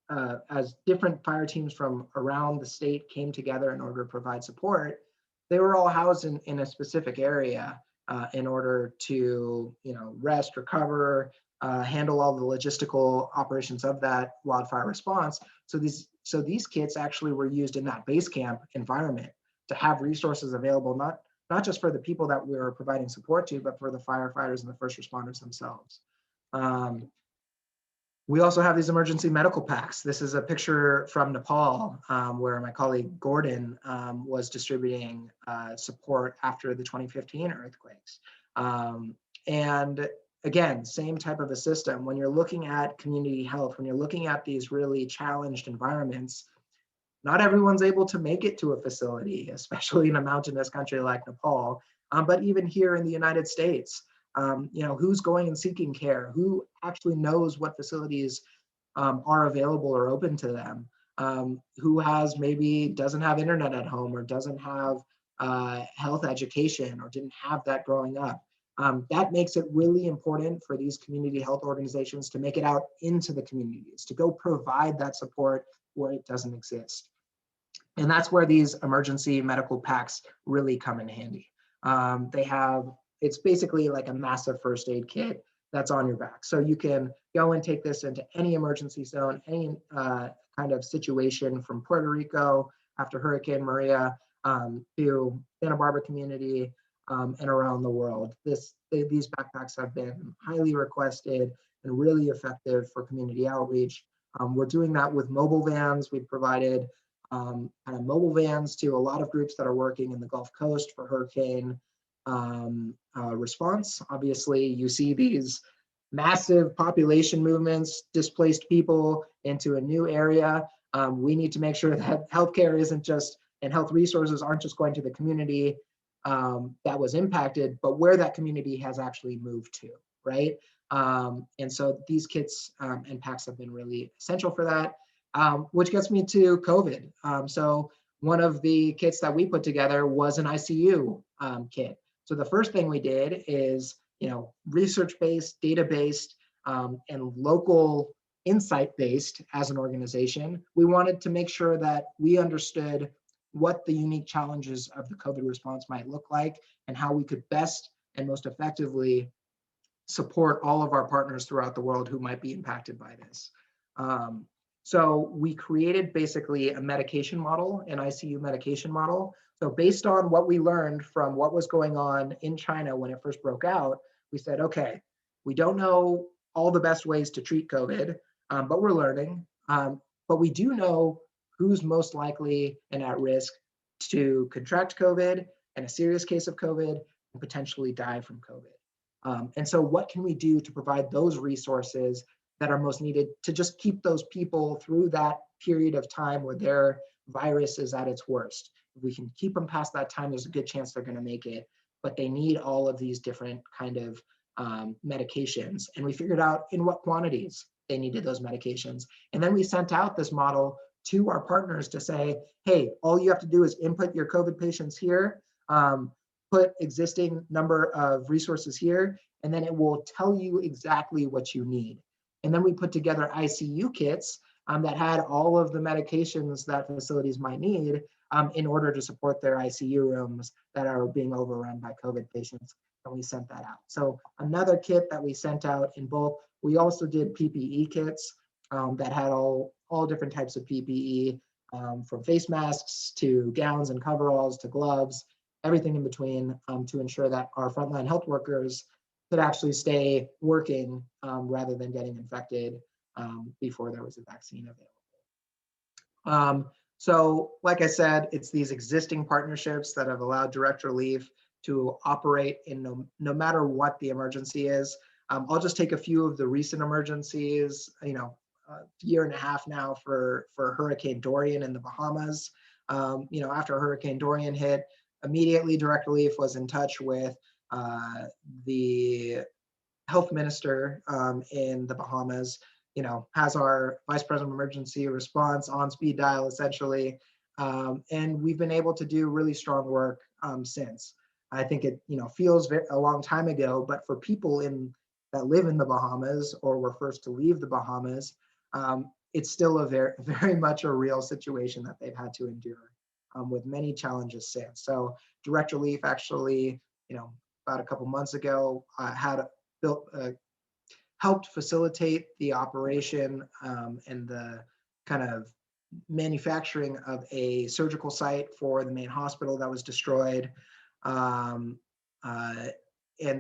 as different fire teams from around the state came together in order to provide support. They were all housed in a specific area in order to, you know, rest, recover, handle all the logistical operations of that wildfire response. So these kits actually were used in that base camp environment to have resources available, not just for the people that we were providing support to, but for the firefighters and the first responders themselves. We also have these emergency medical packs. This is a picture from Nepal, where my colleague Gordon was distributing support after the 2015 earthquakes. And again, same type of a system. When you're looking at community health, when you're looking at these really challenged environments, not everyone's able to make it to a facility, especially in a mountainous country like Nepal, but even here in the United States. You know, who's going and seeking care? Who actually knows what facilities are available or open to them? Who maybe doesn't have internet at home or doesn't have health education or didn't have that growing up? That makes it really important for these community health organizations to make it out into the communities, to go provide that support where it doesn't exist. And that's where these emergency medical packs really come in handy. It's basically like a massive first aid kit that's on your back. So you can go and take this into any emergency zone, any kind of situation, from Puerto Rico after Hurricane Maria to Santa Barbara community and around the world. These backpacks have been highly requested and really effective for community outreach. We're doing that with mobile vans. We've provided kind of mobile vans to a lot of groups that are working in the Gulf Coast for hurricane response. Obviously, you see these massive population movements, displaced people into a new area. We need to make sure that healthcare isn't just, and health resources aren't just going to the community that was impacted, but where that community has actually moved to, right? And so these kits and packs have been really essential for that, which gets me to COVID. So one of the kits that we put together was an ICU kit. So the first thing we did is, you know, research-based, data-based, and local insight-based as an organization. We wanted to make sure that we understood what the unique challenges of the COVID response might look like and how we could best and most effectively support all of our partners throughout the world who might be impacted by this. So we created basically a medication model, an ICU medication model. So based on what we learned from what was going on in China when it first broke out, we said, okay, we don't know all the best ways to treat COVID, but we're learning. But we do know who's most likely and at risk to contract COVID and a serious case of COVID and potentially die from COVID. And so what can we do to provide those resources that are most needed to just keep those people through that period of time where their virus is at its worst? If we can keep them past that time, there's a good chance they're going to make it. But they need all of these different kind of medications. And we figured out in what quantities they needed those medications. And then we sent out this model to our partners to say, hey, all you have to do is input your COVID patients here, put existing number of resources here, and then it will tell you exactly what you need. And then we put together ICU kits that had all of the medications that facilities might need in order to support their ICU rooms that are being overrun by COVID patients. And we sent that out. So another kit that we sent out in bulk. We also did PPE kits that had all different types of PPE, from face masks to gowns and coveralls to gloves, everything in between, to ensure that our frontline health workers could actually stay working rather than getting infected before there was a vaccine available. So like I said, it's these existing partnerships that have allowed Direct Relief to operate in no matter what the emergency is. I'll just take a few of the recent emergencies, year and a half now for Hurricane Dorian in the Bahamas. After Hurricane Dorian hit, immediately Direct Relief was in touch with the health minister in the Bahamas, has our vice president of emergency response on speed dial essentially. And we've been able to do really strong work since. I think it, feels a long time ago, but for people that live in the Bahamas or were first to leave the Bahamas, it's still a very much a real situation that they've had to endure with many challenges since. So Direct Relief actually, about a couple months ago, helped facilitate the operation and the kind of manufacturing of a surgical site for the main hospital that was destroyed. And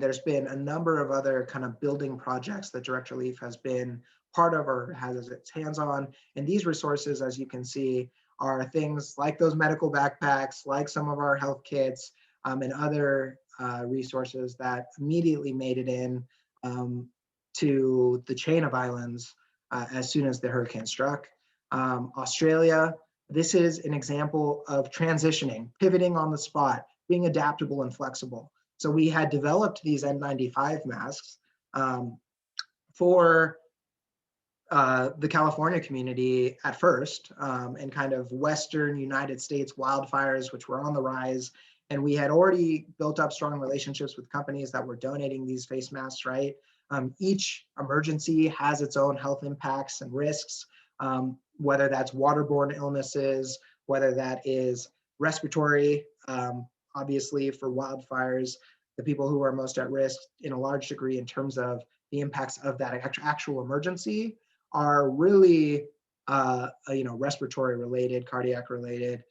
there's been a number of other kind of building projects that Direct Relief has been part of or has its hands on. And these resources, as you can see, are things like those medical backpacks, like some of our health kits, and other resources that immediately made it in to the chain of islands as soon as the hurricane struck. Australia, this is an example of transitioning, pivoting on the spot, being adaptable and flexible. So we had developed these N95 masks for the California community at first, and kind of Western United States wildfires, which were on the rise. And we had already built up strong relationships with companies that were donating these face masks, right? Each emergency has its own health impacts and risks, whether that's waterborne illnesses, whether that is respiratory, obviously for wildfires, the people who are most at risk in a large degree in terms of the impacts of that actual emergency are really, respiratory related, cardiac related,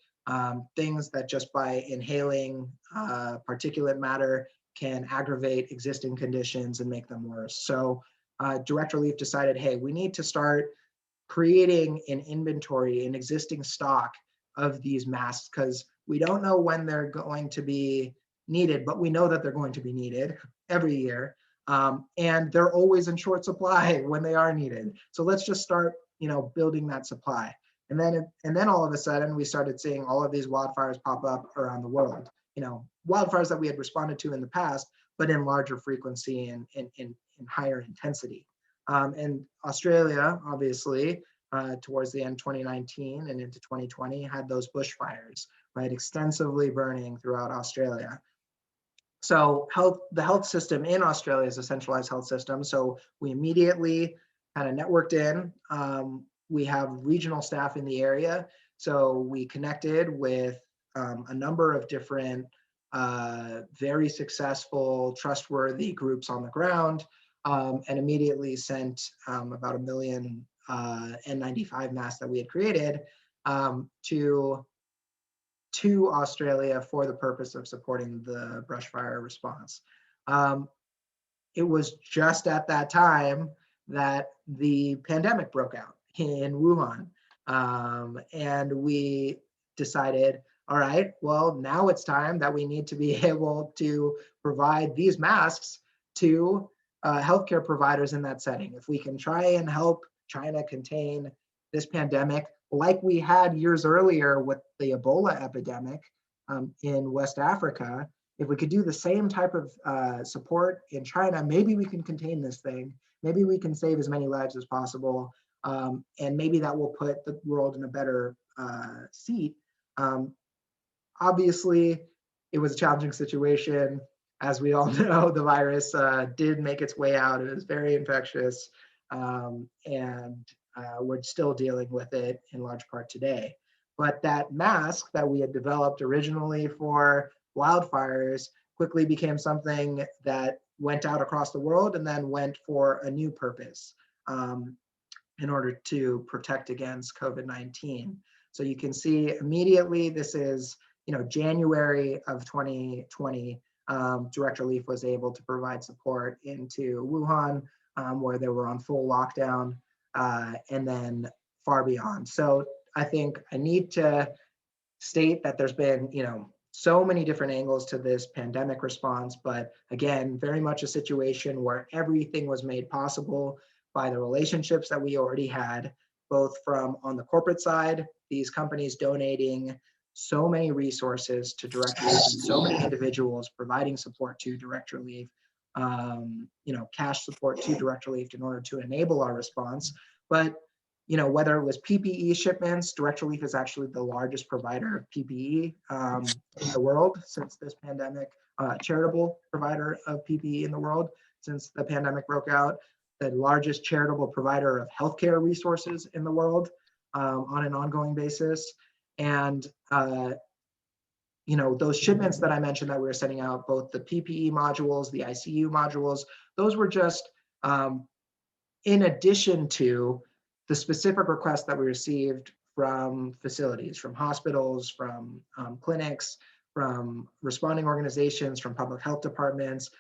things that just by inhaling particulate matter can aggravate existing conditions and make them worse. So Direct Relief decided, hey, we need to start creating an inventory, an existing stock of these masks, because we don't know when they're going to be needed, but we know that they're going to be needed every year. And they're always in short supply when they are needed. So let's just start, building that supply. And then all of a sudden we started seeing all of these wildfires pop up around the world. Wildfires that we had responded to in the past, but in larger frequency and in higher intensity. And Australia, obviously, towards the end of 2019 and into 2020, had those bushfires, right, extensively burning throughout Australia. So the health system in Australia is a centralized health system. So we immediately kind of networked in. We have regional staff in the area. So we connected with a number of different very successful, trustworthy groups on the ground, and immediately sent about 1 million N95 masks that we had created to Australia for the purpose of supporting the brush fire response. It was just at that time that the pandemic broke out in Wuhan. And we decided, all right, well, now it's time that we need to be able to provide these masks to healthcare providers in that setting. If we can try and help China contain this pandemic, like we had years earlier with the Ebola epidemic in West Africa, if we could do the same type of support in China, maybe we can contain this thing. Maybe we can save as many lives as possible. And maybe that will put the world in a better seat. Obviously, it was a challenging situation. As we all know, the virus did make its way out. It was very infectious. And we're still dealing with it in large part today. But that mask that we had developed originally for wildfires quickly became something that went out across the world and then went for a new purpose in order to protect against COVID-19. So you can see immediately, this is January of 2020, Direct Relief was able to provide support into Wuhan, where they were on full lockdown, and then far beyond. So I think I need to state that there's been, so many different angles to this pandemic response, but again, very much a situation where everything was made possible by the relationships that we already had, both from on the corporate side, these companies donating so many resources to Direct Relief and so many individuals providing support to Direct Relief, cash support to Direct Relief in order to enable our response. But whether it was PPE shipments, Direct Relief is actually the largest provider of PPE in the world since this pandemic, charitable provider of PPE in the world since the pandemic broke out, the largest charitable provider of healthcare resources in the world on an ongoing basis. And those shipments that I mentioned that we were sending out, both the PPE modules, the ICU modules, those were just in addition to the specific requests that we received from facilities, from hospitals, from clinics, from responding organizations, from public health departments,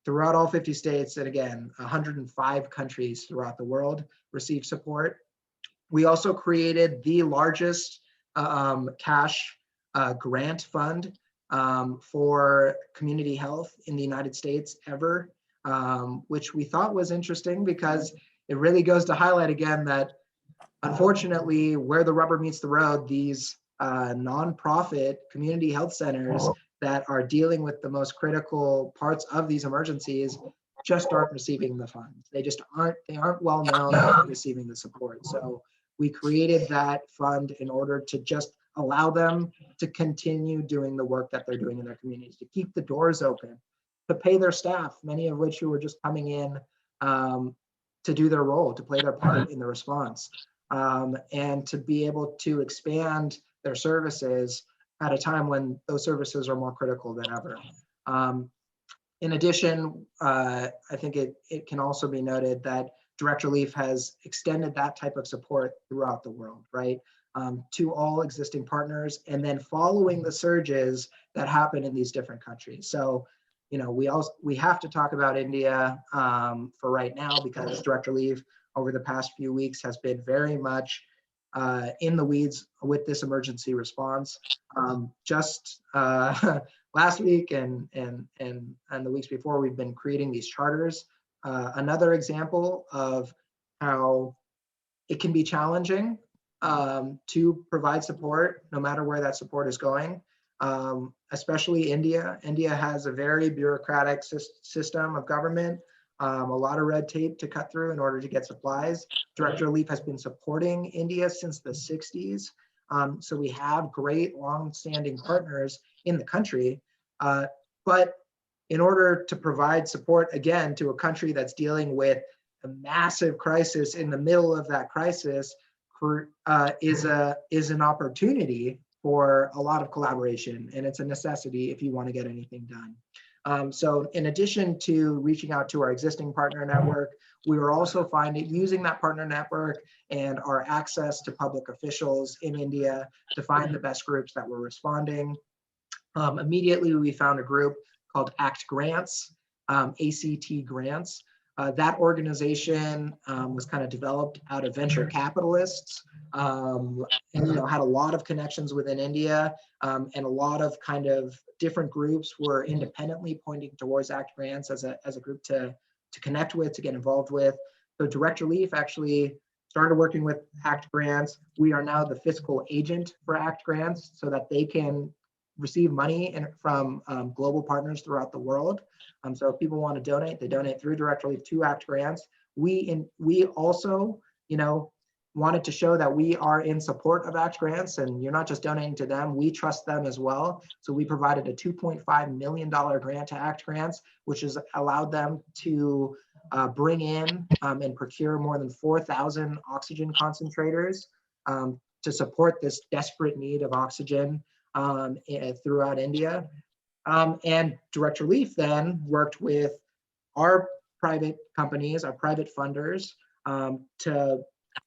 throughout all 50 states, and again, 105 countries throughout the world received support. We also created the largest cash grant fund for community health in the United States ever, which we thought was interesting because it really goes to highlight again that unfortunately, where the rubber meets the road, these nonprofit community health centers that are dealing with the most critical parts of these emergencies just aren't receiving the funds. They aren't well known for receiving the support. So we created that fund in order to just allow them to continue doing the work that they're doing in their communities, to keep the doors open, to pay their staff, many of which who were just coming in to do their role, to play their part in the response, and to be able to expand their services at a time when those services are more critical than ever. In addition, I think it can also be noted that Direct Relief has extended that type of support throughout the world, right? To all existing partners, and then following the surges that happen in these different countries. So, we have to talk about India for right now, because Direct Relief over the past few weeks has been very much in the weeds with this emergency response. Just last week and the weeks before, we've been creating these charters. Another example of how it can be challenging to provide support, no matter where that support is going. Especially India. India has a very bureaucratic system of government, a lot of red tape to cut through in order to get supplies. Direct Relief has been supporting India since the 60s. So we have great long-standing partners in the country. But in order to provide support, again, to a country that's dealing with a massive crisis, in the middle of that crisis is an opportunity for a lot of collaboration, and it's a necessity if you want to get anything done. So in addition to reaching out to our existing partner network, we were also using that partner network and our access to public officials in India to find the best groups that were responding. Immediately, we found a group called ACT Grants, ACT Grants. That organization was kind of developed out of venture capitalists, and had a lot of connections within India, and a lot of kind of different groups were independently pointing towards ACT Grants as a group to connect with, to get involved with. So Direct Relief actually started working with ACT grants. We are now the fiscal agent for ACT grants so that they can receive money from global partners throughout the world. So if people want to donate, they donate through Direct Relief to ACT grants. We also, wanted to show that we are in support of ACT grants, and you're not just donating to them, we trust them as well. So we provided a $2.5 million grant to ACT grants, which has allowed them to bring in and procure more than 4,000 oxygen concentrators to support this desperate need of oxygen throughout India. And Direct Relief then worked with our private companies, our private funders,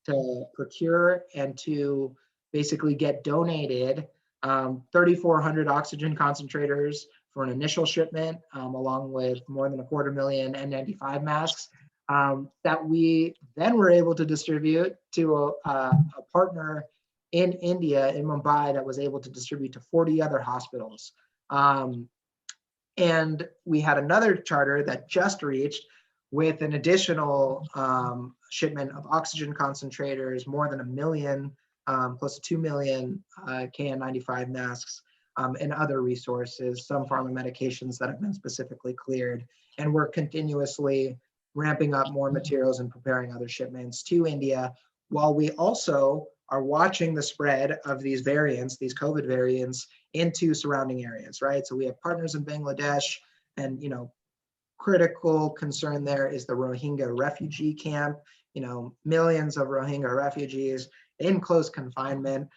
to procure and to basically get donated 3,400 oxygen concentrators for an initial shipment, along with more than 250,000 N95 masks that we then were able to distribute to a partner in India, in Mumbai, that was able to distribute to 40 other hospitals. And we had another charter that just reached with an additional shipment of oxygen concentrators, more than 1 million, close to 2 million KN95 masks, and other resources, some pharma medications that have been specifically cleared. And we're continuously ramping up more materials and preparing other shipments to India, while we also are watching the spread of these variants, these COVID variants, into surrounding areas, right? So we have partners in Bangladesh, and critical concern there is the Rohingya refugee camp. Millions of Rohingya refugees in close confinement,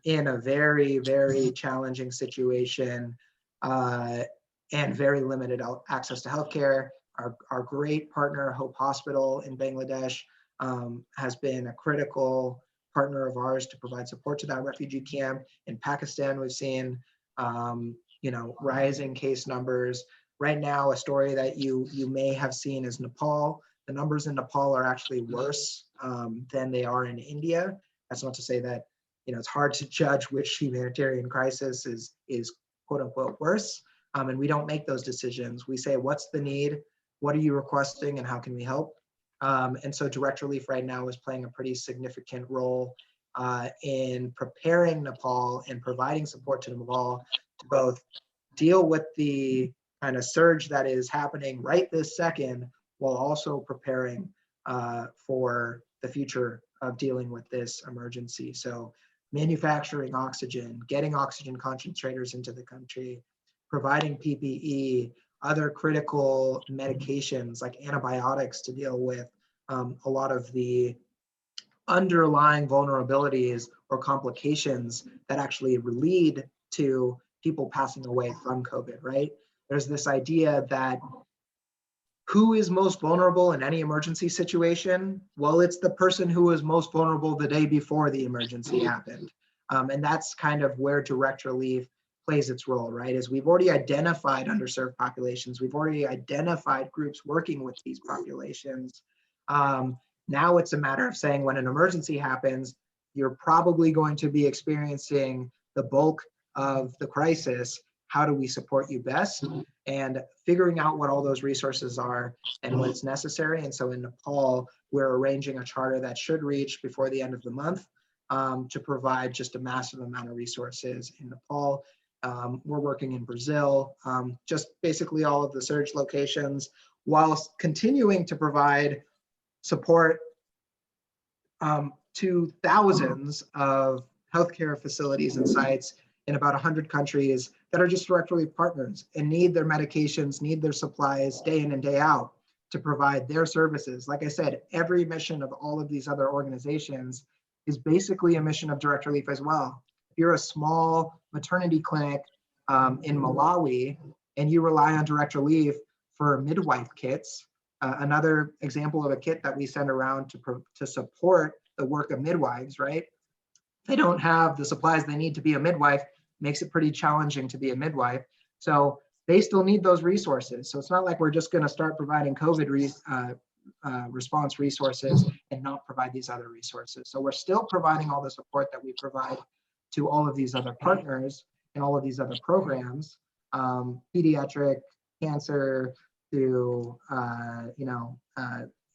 in a very, very challenging situation, and very limited access to healthcare. Our great partner, Hope Hospital in Bangladesh, has been a critical partner of ours to provide support to that refugee camp. In Pakistan, we've seen rising case numbers. Right now, a story that you may have seen is Nepal. The numbers in Nepal are actually worse than they are in India. That's not to say that it's hard to judge which humanitarian crisis is quote unquote worse. And we don't make those decisions. We say, what's the need? What are you requesting, and how can we help? And so Direct Relief right now is playing a pretty significant role in preparing Nepal and providing support to Nepal to both deal with the kind of surge that is happening right this second, while also preparing for the future of dealing with this emergency. So manufacturing oxygen, getting oxygen concentrators into the country, providing PPE, other critical medications like antibiotics to deal with a lot of the underlying vulnerabilities or complications that actually lead to people passing away from COVID, right? There's this idea that who is most vulnerable in any emergency situation? Well, it's the person who was most vulnerable the day before the emergency happened. And that's kind of where Direct Relief plays its role, right? Is we've already identified underserved populations. We've already identified groups working with these populations. Now it's a matter of saying, when an emergency happens, you're probably going to be experiencing the bulk of the crisis. How do we support you best? And figuring out what all those resources are and what's necessary. And so in Nepal, we're arranging a charter that should reach before the end of the month to provide just a massive amount of resources in Nepal. We're working in Brazil, just basically all of the surge locations, whilst continuing to provide support to thousands of healthcare facilities and sites in about 100 countries that are just Direct Relief partners and need their medications, need their supplies day in and day out to provide their services. Like I said, every mission of all of these other organizations is basically a mission of Direct Relief as well. If you're a small maternity clinic in Malawi and you rely on Direct Relief for midwife kits, another example of a kit that we send around to support the work of midwives, right? They don't have the supplies they need to be a midwife, makes it pretty challenging to be a midwife. So they still need those resources. So it's not like we're just going to start providing COVID response resources and not provide these other resources. So we're still providing all the support that we provide to all of these other partners and all of these other programs, pediatric cancer to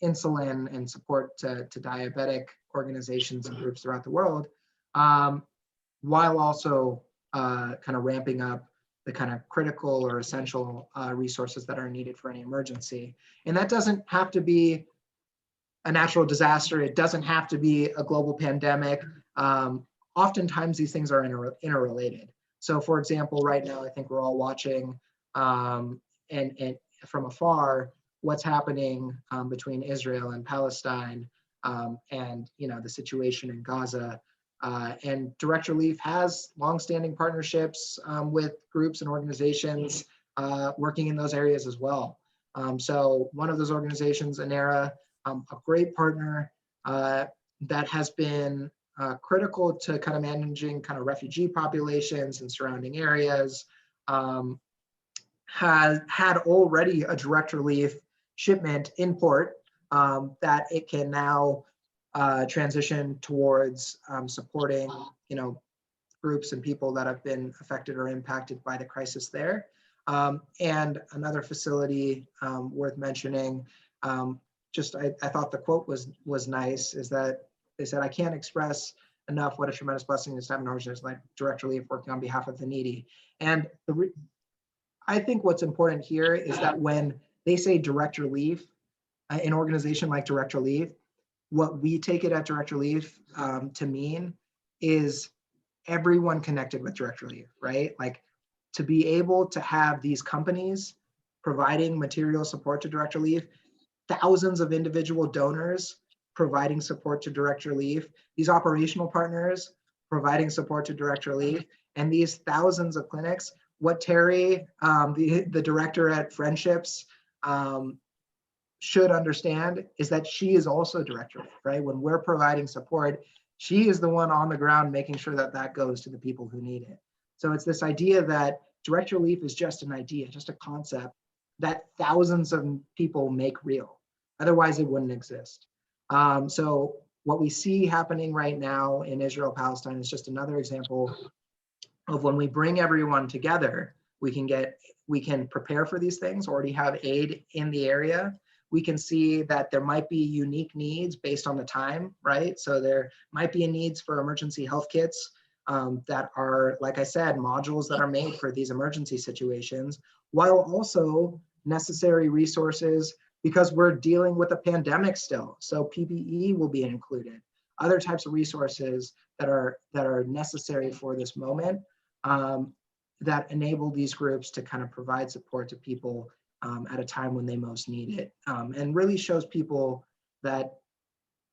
insulin and support to diabetic organizations and groups throughout the world, while also kind of ramping up the kind of critical or essential resources that are needed for any emergency. And that doesn't have to be a natural disaster. It doesn't have to be a global pandemic. Oftentimes these things are interrelated. So for example, right now, I think we're all watching and from afar, what's happening between Israel and Palestine, and the situation in Gaza. And Direct Relief has longstanding partnerships with groups and organizations working in those areas as well. So one of those organizations, ANERA, a great partner that has been critical to kind of managing kind of refugee populations in surrounding areas, had already a Direct Relief shipment in port that it can now transition towards supporting, groups and people that have been affected or impacted by the crisis there. And another facility worth mentioning, I thought the quote was nice, is that they said, "I can't express enough what a tremendous blessing it is to have an organization like Direct Relief working on behalf of the needy." And I think what's important here is that when they say Direct Relief, an organization like Direct Relief, what we take it at Direct Relief to mean is everyone connected with Direct Relief, right? Like, to be able to have these companies providing material support to Direct Relief, thousands of individual donors providing support to Direct Relief, these operational partners providing support to Direct Relief, and these thousands of clinics. What Terry, the director at Friendships, should understand is that she is also Direct Relief, right? When we're providing support, she is the one on the ground making sure that that goes to the people who need it. So it's this idea that Direct Relief is just an idea, just a concept that thousands of people make real. Otherwise, it wouldn't exist. So what we see happening right now in Israel, Palestine is just another example of when we bring everyone together, we can prepare for these things, already have aid in the area. We can see that there might be unique needs based on the time, right? So there might be needs for emergency health kits that are, like I said, modules that are made for these emergency situations, while also necessary resources because we're dealing with a pandemic still. So PPE will be included. Other types of resources that are necessary for this moment that enable these groups to kind of provide support to people at a time when they most need it, and really shows people that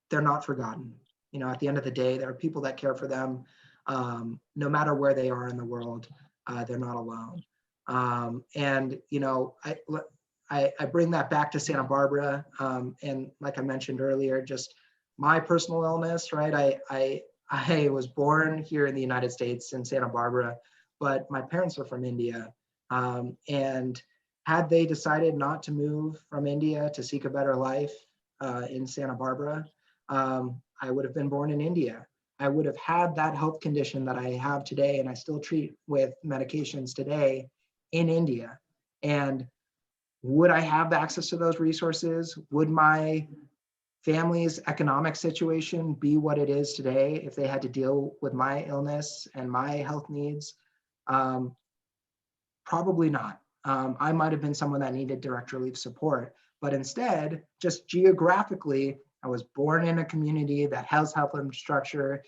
they're not forgotten. At the end of the day, there are people that care for them, no matter where they are in the world. They're not alone. And I bring that back to Santa Barbara, and like I mentioned earlier, just my personal illness, right? I was born here in the United States in Santa Barbara, but my parents are from India, and had they decided not to move from India to seek a better life in Santa Barbara, I would have been born in India. I would have had that health condition that I have today, and I still treat with medications today in India. And would I have access to those resources? Would my family's economic situation be what it is today if they had to deal with my illness and my health needs? Probably not. I might have been someone that needed Direct Relief support, but instead, just geographically, I was born in a community that has health infrastructure.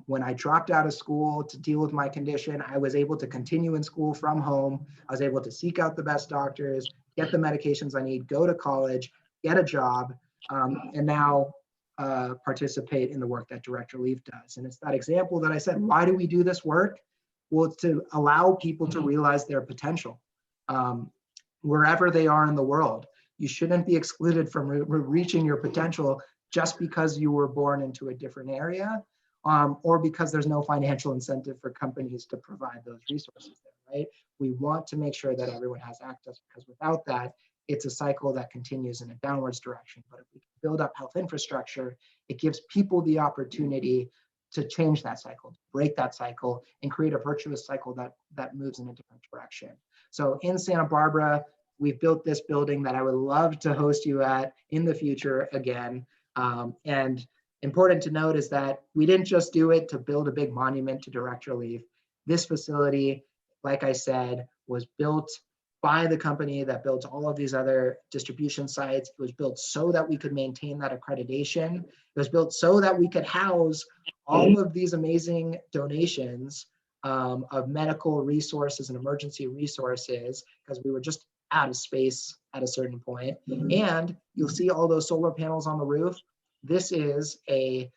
When I dropped out of school to deal with my condition, I was able to continue in school from home. I was able to seek out the best doctors, get the medications I need, go to college, get a job, and now participate in the work that Direct Relief does. And it's that example that I said, why do we do this work? Well, it's to allow people to realize their potential wherever they are in the world. You shouldn't be excluded from reaching your potential just because you were born into a different area, or because there's no financial incentive for companies to provide those resources there, right? We want to make sure that everyone has access, because without that, it's a cycle that continues in a downwards direction. But if we can build up health infrastructure, it gives people the opportunity to change that cycle, to break that cycle, and create a virtuous cycle that moves in a different direction. So in Santa Barbara, We've built this building that I would love to host you at in the future again. And important to note is that we didn't just do it to build a big monument to direct relief. This facility, like I said, was built by the company that built all of these other distribution sites. It was built so that we could maintain that accreditation. It was built so that we could house all of these amazing donations of medical resources and emergency resources, because we were just out of space at a certain point. And you'll see all those solar panels on the roof. This is a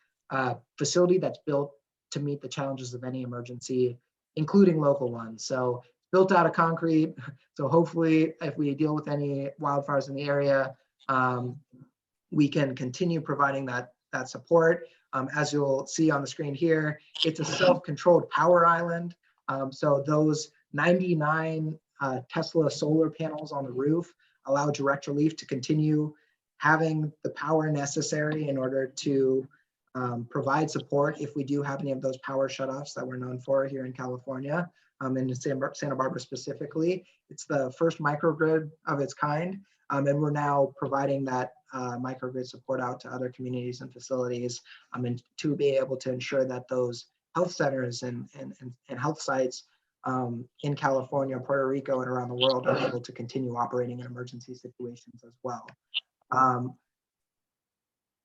facility that's built to meet the challenges of any emergency, including local ones. So built out of concrete. So hopefully if we deal with any wildfires in the area, we can continue providing that support. As you'll see on the screen here, it's a self-controlled power island. So those 99 Tesla solar panels on the roof allow direct relief to continue having the power necessary in order to provide support if we do have any of those power shutoffs that we're known for here in California, and in Santa Barbara specifically. It's the first microgrid of its kind, and we're now providing that microgrid support out to other communities and facilities, and to be able to ensure that those health centers and health sites in California, Puerto Rico, and around the world are able to continue operating in emergency situations as well.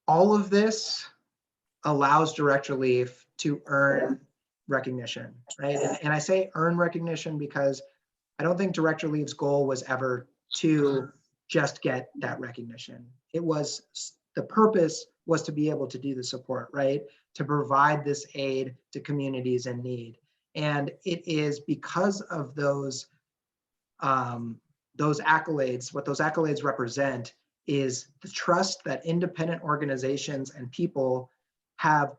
All of this allows direct relief to earn recognition, right? And I say earn recognition because I don't think direct relief's goal was ever to just get that recognition. It was, the purpose was to be able to do the support, right? To provide this aid to communities in need. And it is because of those accolades, what those accolades represent is the trust that independent organizations and people have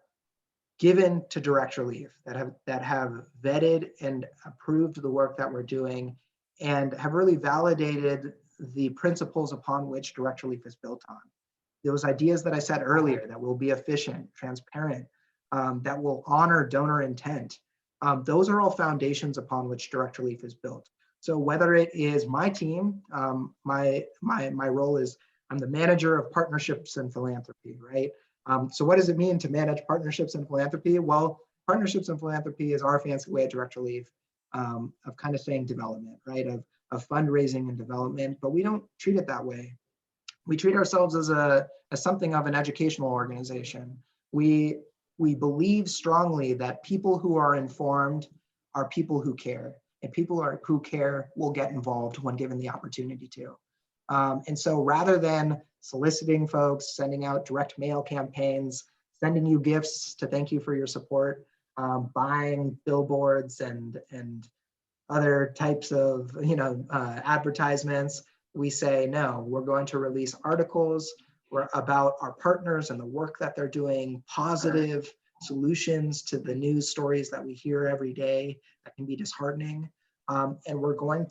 given to direct relief, that have vetted and approved the work that we're doing, and have really validated the principles upon which direct relief is built on. Those ideas that I said earlier, that will be efficient, transparent, that will honor donor intent, those are all foundations upon which direct relief is built. So whether it is my team, my role is, I'm the manager of partnerships and philanthropy, right? So what does it mean to manage partnerships and philanthropy? Well, partnerships and philanthropy is our fancy way at direct relief of kind of saying development, right? Of fundraising and development, but we don't treat it that way. We treat ourselves as something of an educational organization. We believe strongly that people who are informed are people who care, and people who care will get involved when given the opportunity to. And so rather than soliciting folks, sending out direct mail campaigns, sending you gifts to thank you for your support, buying billboards and other types of advertisements, we say, no, we're going to release articles about our partners and the work that they're doing, positive solutions to the news stories that we hear every day that can be disheartening. And we're going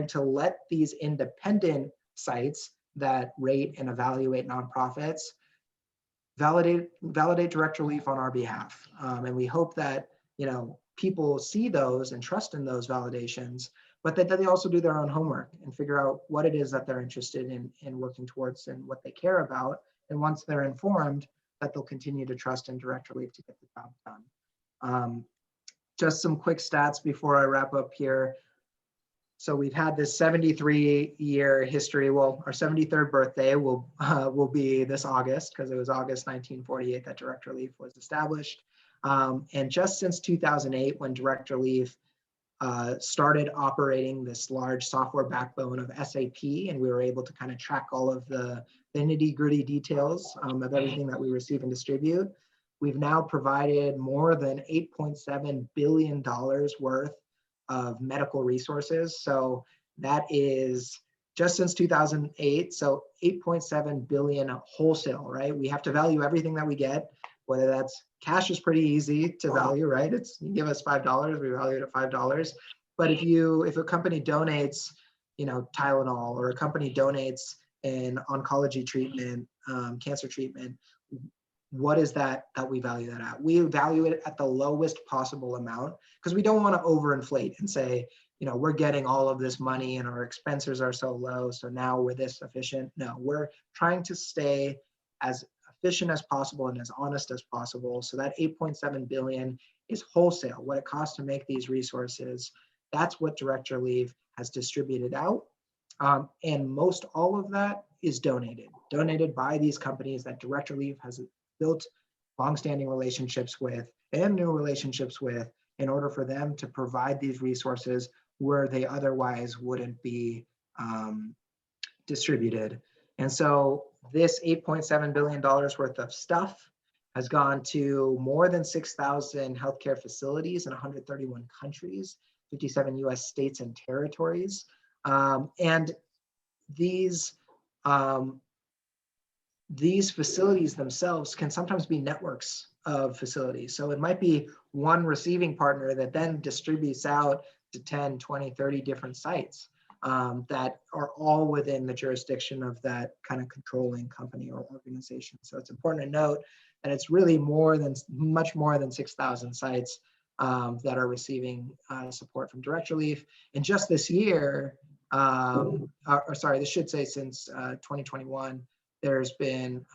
to let these independent sites that rate and evaluate nonprofits validate direct relief on our behalf. And we hope that people see those and trust in those validations, but that they also do their own homework and figure out what it is that they're interested in working towards and what they care about. And once they're informed, that they'll continue to trust in direct relief to get the job done. Just some quick stats before I wrap up here. So we've had this 73-year history. Well, our 73rd birthday will be this August, because it was August 1948 that direct relief was established. And just since 2008, when direct relief started operating this large software backbone of SAP, and we were able to kind of track all of the nitty-gritty details of everything that we receive and distribute, we've now provided more than $8.7 billion worth of medical resources. So that is just since 2008. So 8.7 billion wholesale, right? We have to value everything that we get, whether that's cash is pretty easy to value, right? It's, you give us $5, we value it at $5. But if a company donates, Tylenol, or a company donates an oncology treatment, cancer treatment, what is that we value that at? We value it at the lowest possible amount because we don't want to overinflate and say, you know, we're getting all of this money and our expenses are so low, so now we're this efficient. No, we're trying to stay as efficient as possible and as honest as possible. So that 8.7 billion is wholesale, what it costs to make these resources. That's what Direct Relief has distributed out. And most all of that is donated by these companies that Direct Relief has built longstanding relationships with and new relationships with in order for them to provide these resources where they otherwise wouldn't be distributed. And so this $8.7 billion worth of stuff has gone to more than 6,000 healthcare facilities in 131 countries, 57 US states and territories. And these facilities themselves can sometimes be networks of facilities. So it might be one receiving partner that then distributes out to 10, 20, 30 different sites that are all within the jurisdiction of that kind of controlling company or organization. So it's important to note that it's really much more than 6,000 sites that are receiving support from Direct Relief. And just this year, this should say since 2021, there's been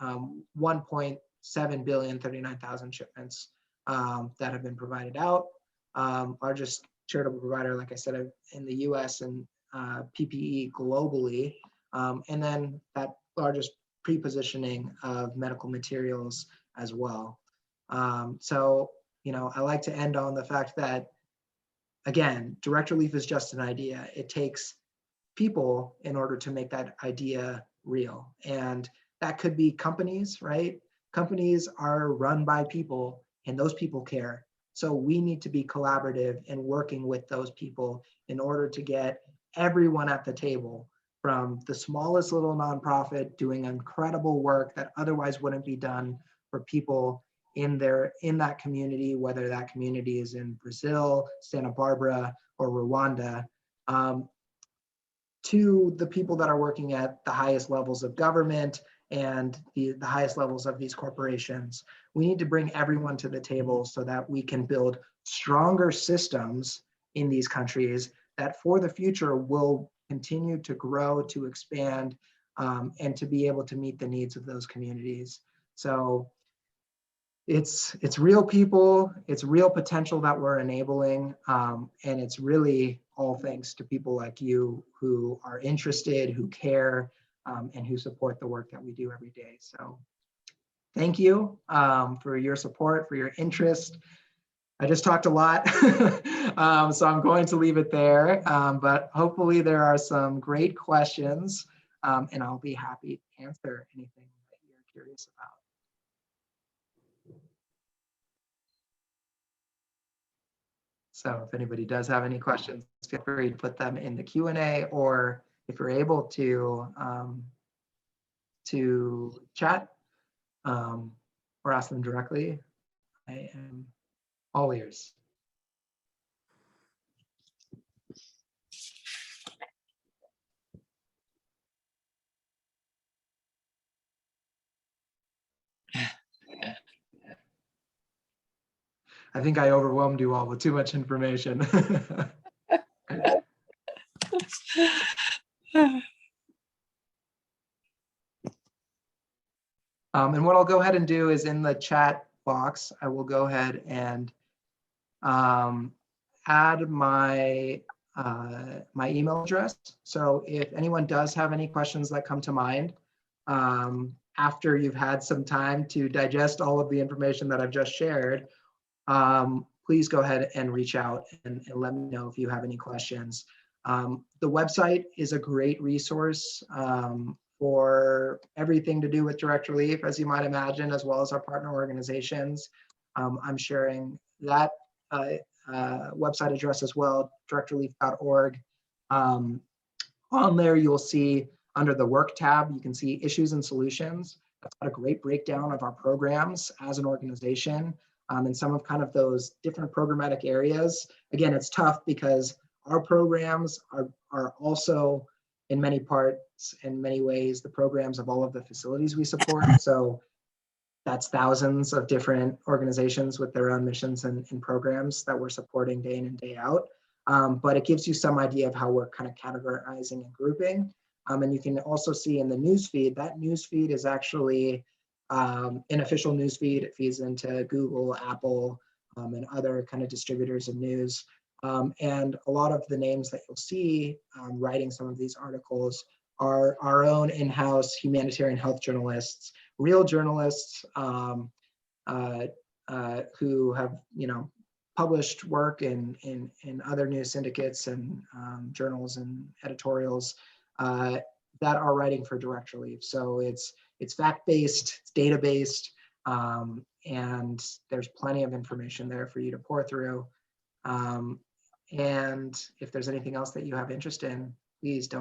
1.7 billion, 39,000 shipments that have been provided out. Largest charitable provider, like I said, in the US and PPE globally. And then that largest pre-positioning of medical materials as well. So, you know, I like to end on the fact that, again, Direct Relief is just an idea. It takes people in order to make that idea real. And that could be companies, right? Companies are run by people and those people care. So we need to be collaborative and working with those people in order to get everyone at the table, from the smallest little nonprofit doing incredible work that otherwise wouldn't be done for people in that community, whether that community is in Brazil, Santa Barbara, or Rwanda, to the people that are working at the highest levels of government and the highest levels of these corporations. We need to bring everyone to the table so that we can build stronger systems in these countries that for the future will continue to grow, to expand, and to be able to meet the needs of those communities. So it's real people, it's real potential that we're enabling, and it's really all thanks to people like you who are interested, who care, and who support the work that we do every day. So thank you for your support, for your interest. I just talked a lot, so I'm going to leave it there, but hopefully there are some great questions, and I'll be happy to answer anything that you're curious about. So if anybody does have any questions, feel free to put them in the Q&A, or if you're able to chat or ask them directly, I am all ears. I think I overwhelmed you all with too much information. And what I'll go ahead and do is in the chat box, I will go ahead and add my my email address. So if anyone does have any questions that come to mind after you've had some time to digest all of the information that I've just shared, please go ahead and reach out and let me know if you have any questions. The website is a great resource for everything to do with Direct Relief, as you might imagine, as well as our partner organizations. I'm sharing that website address as well, directrelief.org. On there, you'll see under the work tab, you can see issues and solutions. That's got a great breakdown of our programs as an organization and some of kind of those different programmatic areas. Again, it's tough because our programs are also in many parts, in many ways, the programs of all of the facilities we support. So that's thousands of different organizations with their own missions and programs that we're supporting day in and day out. But it gives you some idea of how we're kind of categorizing and grouping. And you can also see in the newsfeed, that newsfeed is actually an official newsfeed. It feeds into Google, Apple, and other kind of distributors of news. And a lot of the names that you'll see writing some of these articles are our own in-house humanitarian health journalists, real journalists who have, published work in other news syndicates and journals and editorials that are writing for direct relief. So it's fact-based, it's data-based, and there's plenty of information there for you to pour through. And if there's anything else that you have interest in, please don't